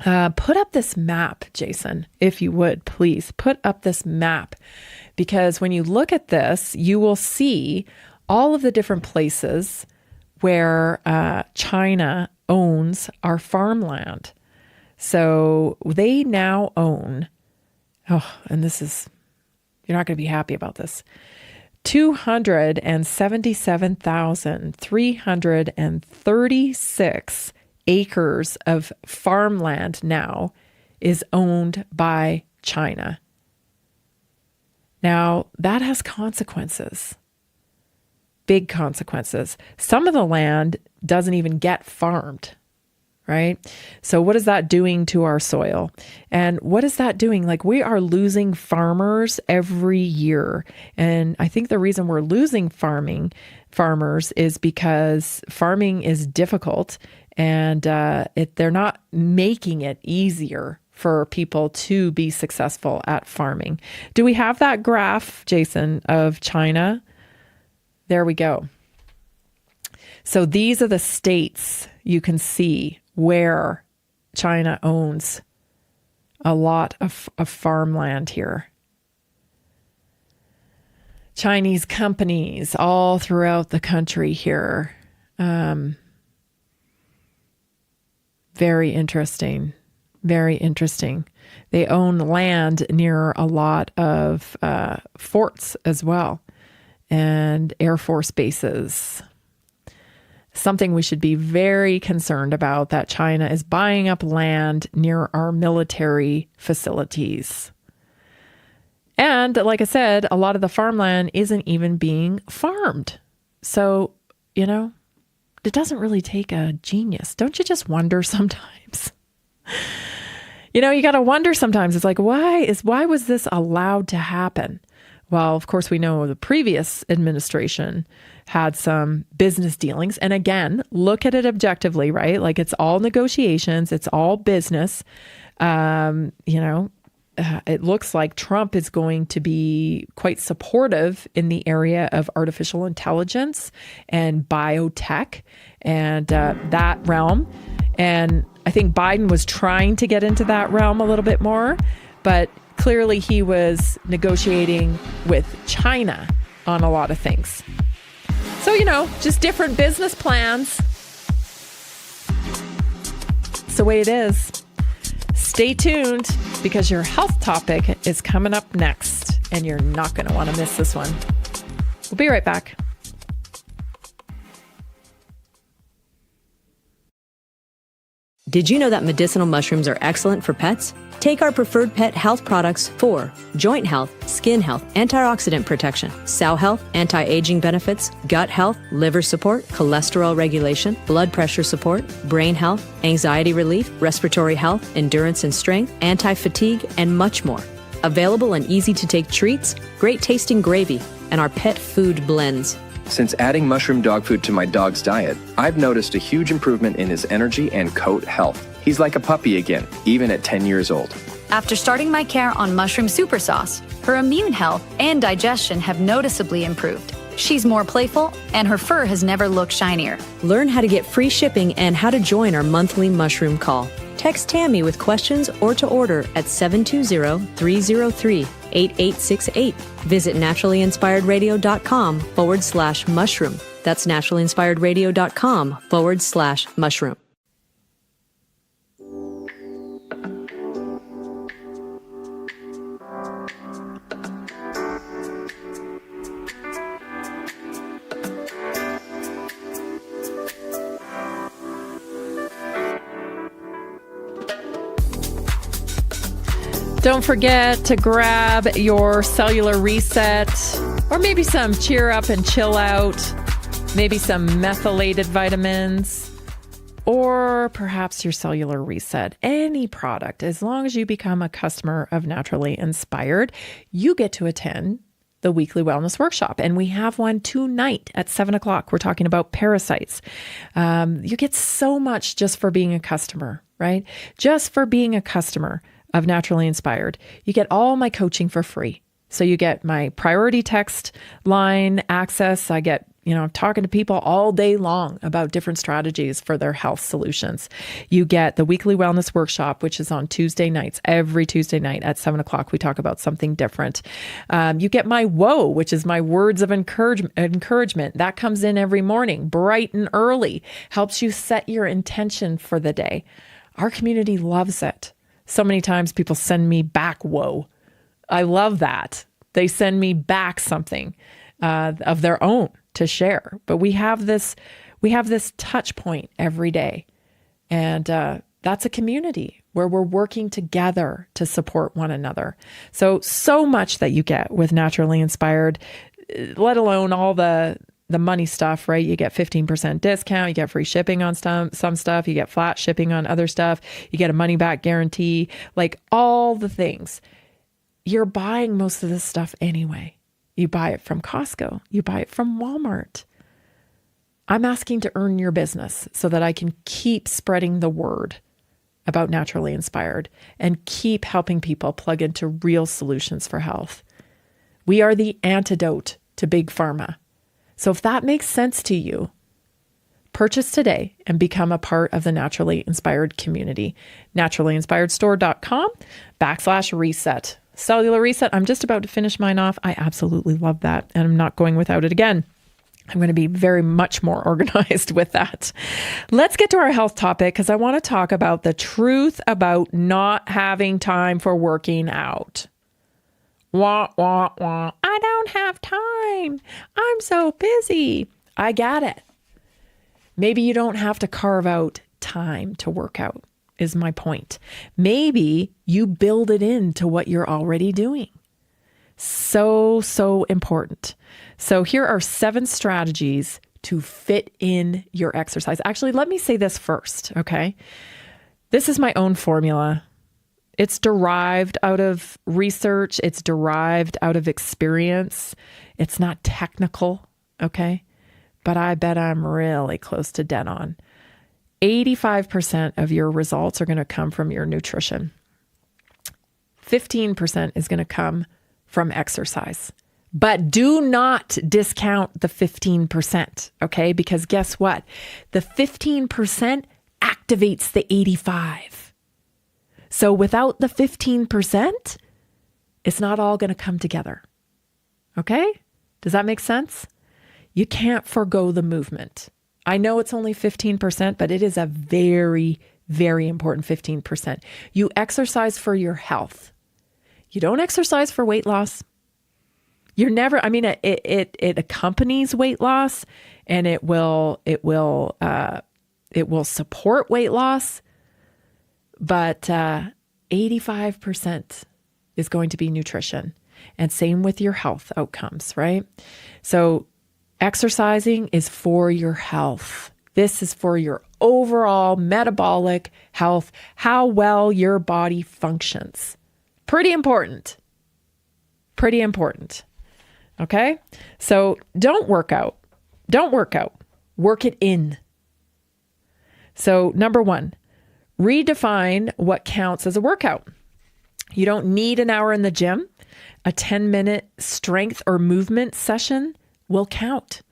S3: Put up this map, Jason, if you would, please. Put up this map. Because when you look at this, you will see all of the different places where China owns our farmland. So they now own, and this is, you're not going to be happy about this, 277,336 acres of farmland now is owned by China. Now, that has consequences, big consequences. Some of the land doesn't even get farmed, right? So what is that doing to our soil? And what is that doing? Like, we are losing farmers every year. And I think the reason we're losing farmers is because farming is difficult and they're not making it easier for people to be successful at farming. Do we have that graph, Jason, of China? There we go. So these are the states you can see where China owns a lot of farmland here. Chinese companies all throughout the country here. Very interesting. Very interesting. They own land near a lot of forts as well and Air Force bases. Something we should be very concerned about, that China is buying up land near our military facilities. And like I said, a lot of the farmland isn't even being farmed. So, it doesn't really take a genius. Don't you just wonder sometimes? You got to wonder sometimes. It's like, why was this allowed to happen? Well, of course, we know the previous administration had some business dealings. And again, look at it objectively, right? Like, it's all negotiations. It's all business. It looks like Trump is going to be quite supportive in the area of artificial intelligence and biotech and that realm. And I think Biden was trying to get into that realm a little bit more, but clearly he was negotiating with China on a lot of things. So, just different business plans. It's the way it is. Stay tuned because your health topic is coming up next and you're not going to want to miss this one. We'll be right back.
S7: Did you know that medicinal mushrooms are excellent for pets? Take our preferred pet health products for joint health, skin health, antioxidant protection, sow health, anti-aging benefits, gut health, liver support, cholesterol regulation, blood pressure support, brain health, anxiety relief, respiratory health, endurance and strength, anti-fatigue, and much more. Available in easy-to-take treats, great tasting gravy, and our pet food blends.
S9: Since adding mushroom dog food to my dog's diet, I've noticed a huge improvement in his energy and coat health. He's like a puppy again, even at 10 years old.
S8: After starting my care on mushroom super sauce, her immune health and digestion have noticeably improved. She's more playful, and her fur has never looked shinier.
S7: Learn how to get free shipping and how to join our monthly mushroom call. Text Tammy with questions or to order at 720-303-8868. Visit naturallyinspiredradio.com/mushroom. That's naturallyinspiredradio.com/mushroom.
S3: Don't forget to grab your cellular reset or maybe some cheer up and chill out, maybe some methylated vitamins, or perhaps your cellular reset. Any product, as long as you become a customer of Naturally Inspired, you get to attend the weekly wellness workshop. And we have one tonight at 7:00. We're talking about parasites. You get so much just for being a customer, right? Just for being a customer of Naturally Inspired. You get all my coaching for free. So you get my priority text line access. I get, talking to people all day long about different strategies for their health solutions. You get the weekly wellness workshop, which is on Tuesday nights. Every Tuesday night at 7:00, we talk about something different. You get my whoa, which is my words of encouragement. That comes in every morning, bright and early, helps you set your intention for the day. Our community loves it. So many times people send me back whoa. I love that. They send me back something of their own to share. But we have this touch point every day. And that's a community where we're working together to support one another. So much that you get with Naturally Inspired, let alone all the money stuff, right? You get 15% discount, you get free shipping on some stuff, you get flat shipping on other stuff, you get a money back guarantee, like all the things. You're buying most of this stuff anyway. You buy it from Costco. You buy it from Walmart. I'm asking to earn your business so that I can keep spreading the word about Naturally Inspired and keep helping people plug into real solutions for health. We are the antidote to big pharma. So if that makes sense to you, purchase today and become a part of the Naturally Inspired community. naturallyinspiredstore.com/reset. Cellular reset. I'm just about to finish mine off. I absolutely love that. And I'm not going without it again. I'm going to be very much more organized with that. Let's get to our health topic because I want to talk about the truth about not having time for working out. Wah, wah, wah. I don't have time. I'm so busy. I get it. Maybe you don't have to carve out time to work out, is my point. Maybe you build it into what you're already doing. So important. So here are 7 strategies to fit in your exercise. Actually, let me say this first, okay? This is my own formula. It's derived out of research. It's derived out of experience. It's not technical, okay? But I bet I'm really close to dead on. 85% of your results are going to come from your nutrition. 15% is going to come from exercise. But do not discount the 15%, okay? Because guess what? The 15% activates the 85. So without the 15%, it's not all going to come together, okay? Does that make sense? You can't forgo the movement. I know it's only 15%, but it is a very, very important 15%. You exercise for your health. You don't exercise for weight loss. You're never, it accompanies weight loss and it will support weight loss, but 85% is going to be nutrition, and same with your health outcomes, right? So exercising is for your health. This is for your overall metabolic health, how well your body functions. Pretty important. Pretty important. Okay? So don't work out. Don't work out. Work it in. So number 1, redefine what counts as a workout. You don't need an hour in the gym. A 10-minute strength or movement session will count.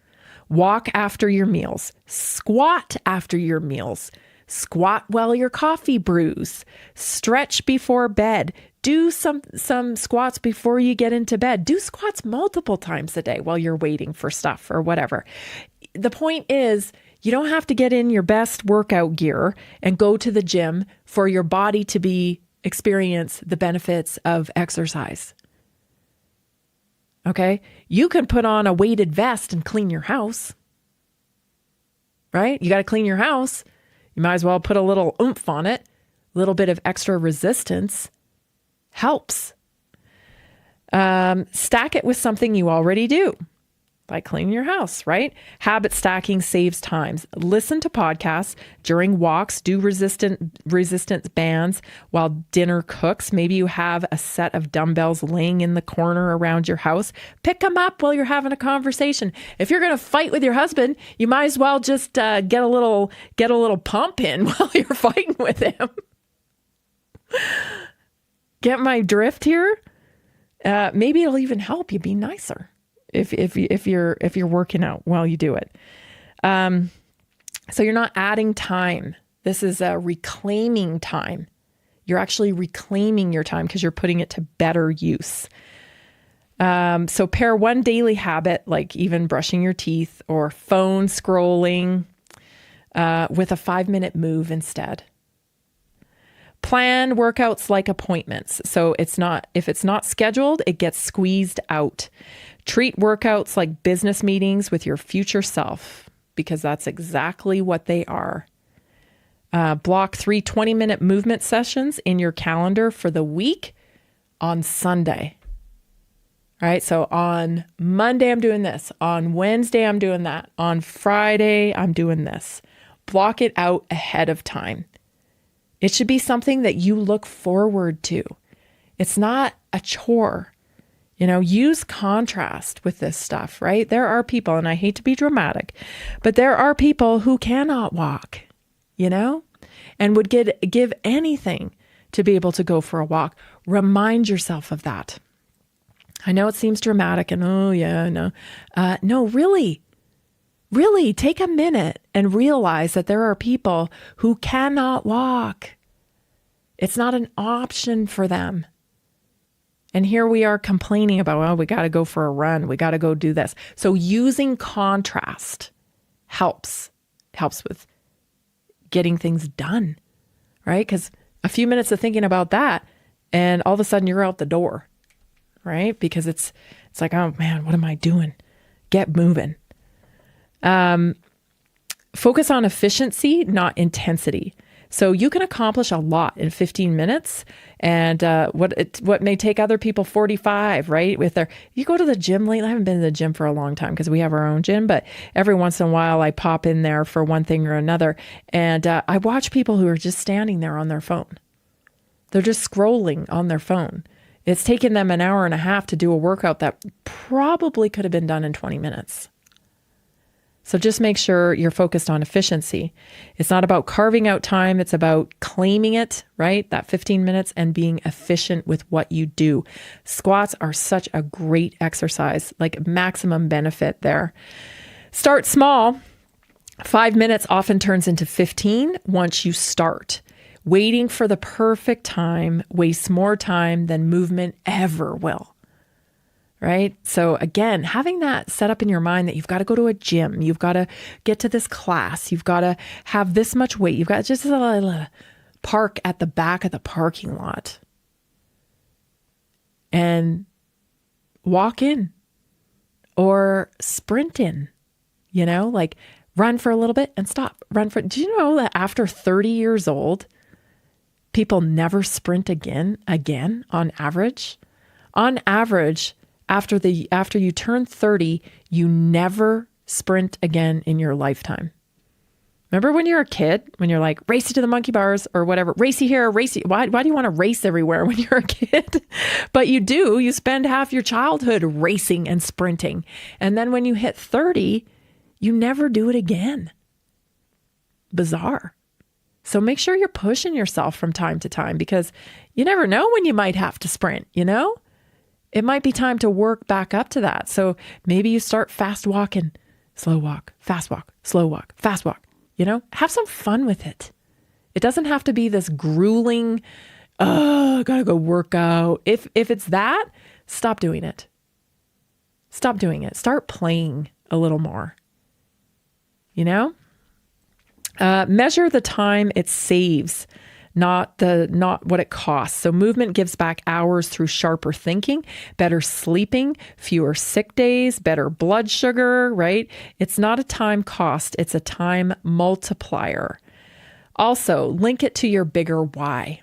S3: Walk after your meals. Squat after your meals. Squat while your coffee brews. Stretch before bed. Do some squats before you get into bed. Do squats multiple times a day while you're waiting for stuff or whatever. The point is, you don't have to get in your best workout gear and go to the gym for your body to experience the benefits of exercise. Okay? You can put on a weighted vest and clean your house, right? You got to clean your house. You might as well put a little oomph on it. A little bit of extra resistance helps. Stack it with something you already do, by cleaning your house, right? Habit stacking saves times. Listen to podcasts during walks, do resistance bands while dinner cooks. Maybe you have a set of dumbbells laying in the corner around your house. Pick them up while you're having a conversation. If you're going to fight with your husband, you might as well just get a little pump in while you're fighting with him. Get my drift here? Maybe it'll even help you be nicer if you're working out while you do it. So you're not adding time. This is reclaiming time. You're actually reclaiming your time because you're putting it to better use. So pair one daily habit, like even brushing your teeth or phone scrolling, with a 5-minute move instead. Plan workouts like appointments. So if it's not scheduled, it gets squeezed out. Treat workouts like business meetings with your future self, because that's exactly what they are. Block 3 20-minute movement sessions in your calendar for the week on Sunday. All right, so on Monday, I'm doing this. On Wednesday, I'm doing that. On Friday, I'm doing this. Block it out ahead of time. It should be something that you look forward to. It's not a chore. Use contrast with this stuff, right? There are people, and I hate to be dramatic, but there are people who cannot walk, and would give anything to be able to go for a walk. Remind yourself of that. I know it seems dramatic and, oh yeah, no. No, really take a minute and realize that there are people who cannot walk. It's not an option for them. And here we are complaining about, well, we got to go for a run. We got to go do this. So using contrast helps with getting things done, right? Because a few minutes of thinking about that and all of a sudden you're out the door, right? Because it's like, oh man, what am I doing? Get moving. Focus on efficiency, not intensity. So you can accomplish a lot in 15 minutes, and what may take other people 45, right? You go to the gym lately. I haven't been to the gym for a long time because we have our own gym, but every once in a while I pop in there for one thing or another, and I watch people who are just standing there on their phone. They're just scrolling on their phone. It's taken them an hour and a half to do a workout that probably could have been done in 20 minutes. So just make sure you're focused on efficiency. It's not about carving out time. It's about claiming it, right? That 15 minutes and being efficient with what you do. Squats are such a great exercise, like maximum benefit there. Start small. 5 minutes often turns into 15 once you start. Waiting for the perfect time wastes more time than movement ever will. Right? So again, having that set up in your mind that you've got to go to a gym, you've got to get to this class, you've got to have this much weight, you've got just a park at the back of the parking lot walk in or sprint in, like run for a little bit and stop. Do you know that after 30 years old, people never sprint again on average? On average, after you turn 30, you never sprint again in your lifetime. Remember when you're a kid, when you're like, race to the monkey bars or whatever, racy here, racy. Why do you want to race everywhere when you're a kid? But you do. You spend half your childhood racing and sprinting. And then when you hit 30, you never do it again. Bizarre. So make sure you're pushing yourself from time to time, because you never know when you might have to sprint, It might be time to work back up to that. So maybe you start fast walking, slow walk, fast walk, slow walk, fast walk, have some fun with it. It doesn't have to be this grueling, I gotta go work out. If it's that, stop doing it. Stop doing it. Start playing a little more, measure the time it saves, not what it costs. So movement gives back hours through sharper thinking, better sleeping, fewer sick days, better blood sugar, right? It's not a time cost. It's a time multiplier. Also, link it to your bigger why.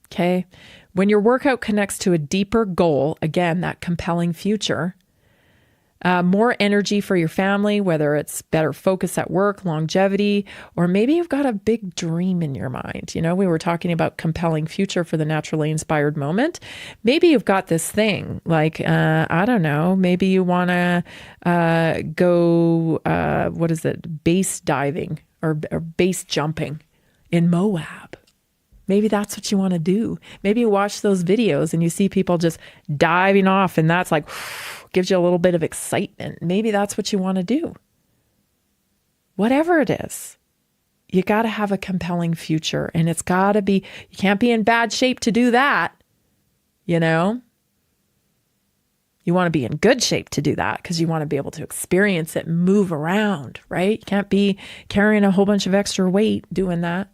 S3: Okay. When your workout connects to a deeper goal, again, that compelling future, more energy for your family, whether it's better focus at work, longevity, or maybe you've got a big dream in your mind. You know, we were talking about compelling future for the naturally inspired moment. Maybe you've got this thing like, I don't know, maybe you want to go, base diving or base jumping in Moab. Maybe that's what you want to do. Maybe you watch those videos and you see people just diving off and that's like, gives you a little bit of excitement. Maybe that's what you want to do. Whatever it is, you got to have a compelling future, and it's got to be, you can't be in bad shape to do that. You know, you want to be in good shape to do that because you want to be able to experience it, move around, right? You can't be carrying a whole bunch of extra weight doing that.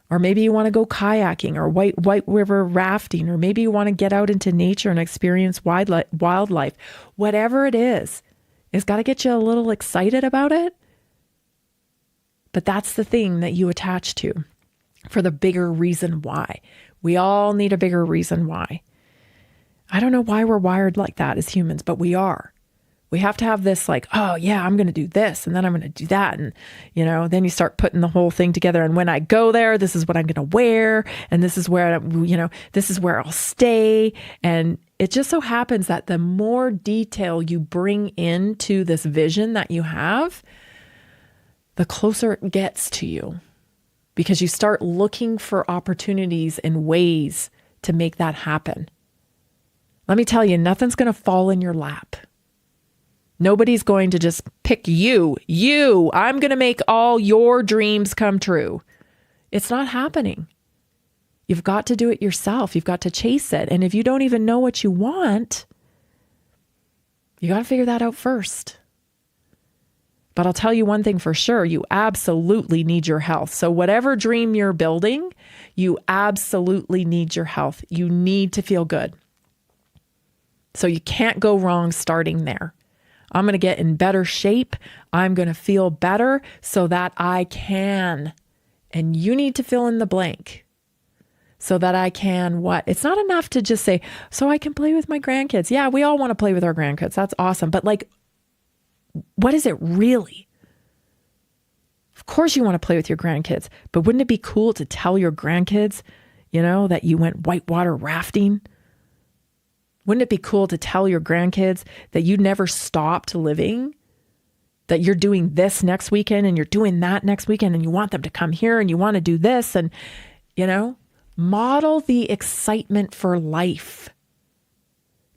S3: Or maybe you want to go kayaking or white river rafting, or maybe you want to get out into nature and experience wildlife. Whatever it is, it's got to get you a little excited about it. But that's the thing that you attach to for the bigger reason why. We all need a bigger reason why. I don't know why we're wired like that as humans, but we are. We have to have this like, oh yeah, I'm going to do this and then I'm going to do that. And, you know, then you start putting the whole thing together. And when I go there, this is what I'm going to wear. And this is where, this is where I'll stay. And it just so happens that the more detail you bring into this vision that you have, the closer it gets to you, because you start looking for opportunities and ways to make that happen. Let me tell you, nothing's going to fall in your lap. Nobody's going to just pick you. I'm going to make all your dreams come true. It's not happening. You've got to do it yourself. You've got to chase it. And if you don't even know what you want, you got to figure that out first. But I'll tell you one thing for sure, you absolutely need your health. So whatever dream you're building, you absolutely need your health. You need to feel good. So you can't go wrong starting there. I'm going to get in better shape. I'm going to feel better so that I can. And you need to fill in the blank so that I can what? It's not enough to just say, so I can play with my grandkids. Yeah, we all want to play with our grandkids. That's awesome. But like, what is it really? Of course you want to play with your grandkids, but wouldn't it be cool to tell your grandkids, that you went whitewater rafting? Wouldn't it be cool to tell your grandkids that you never stopped living? That you're doing this next weekend and you're doing that next weekend and you want them to come here and you want to do this and, model the excitement for life.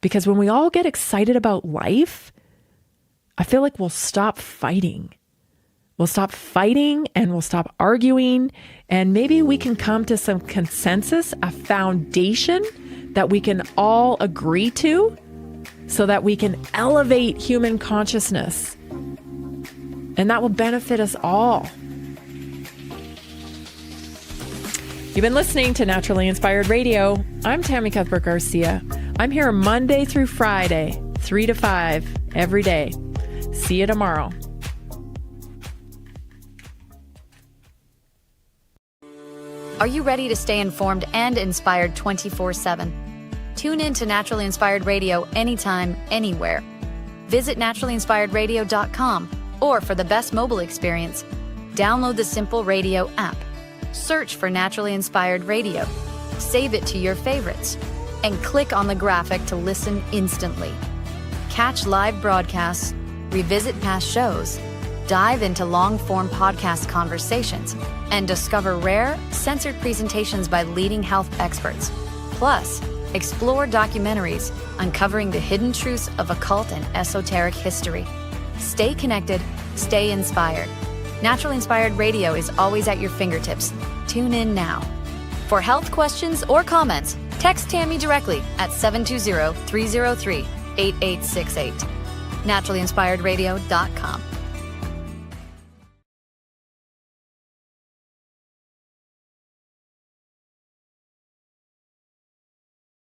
S3: Because when we all get excited about life, I feel like we'll stop fighting. We'll stop fighting and we'll stop arguing, and maybe we can come to some consensus, a foundation that we can all agree to so that we can elevate human consciousness. And that will benefit us all. You've been listening to Naturally Inspired Radio. I'm Tammy Cuthbert Garcia. I'm here Monday through Friday, 3 to 5 every day. See you tomorrow.
S8: Are you ready to stay informed and inspired 24/7? Tune in to Naturally Inspired Radio anytime, anywhere. Visit naturallyinspiredradio.com, or for the best mobile experience, download the Simple Radio app. Search for Naturally Inspired Radio. Save it to your favorites, and click on the graphic to listen instantly. Catch live broadcasts, revisit past shows, dive into long-form podcast conversations, and discover rare, censored presentations by leading health experts. Plus, explore documentaries uncovering the hidden truths of occult and esoteric history. Stay connected, stay inspired. Naturally Inspired Radio is always at your fingertips. Tune in now. For health questions or comments, text Tammy directly at 720-303-8868. naturallyinspiredradio.com.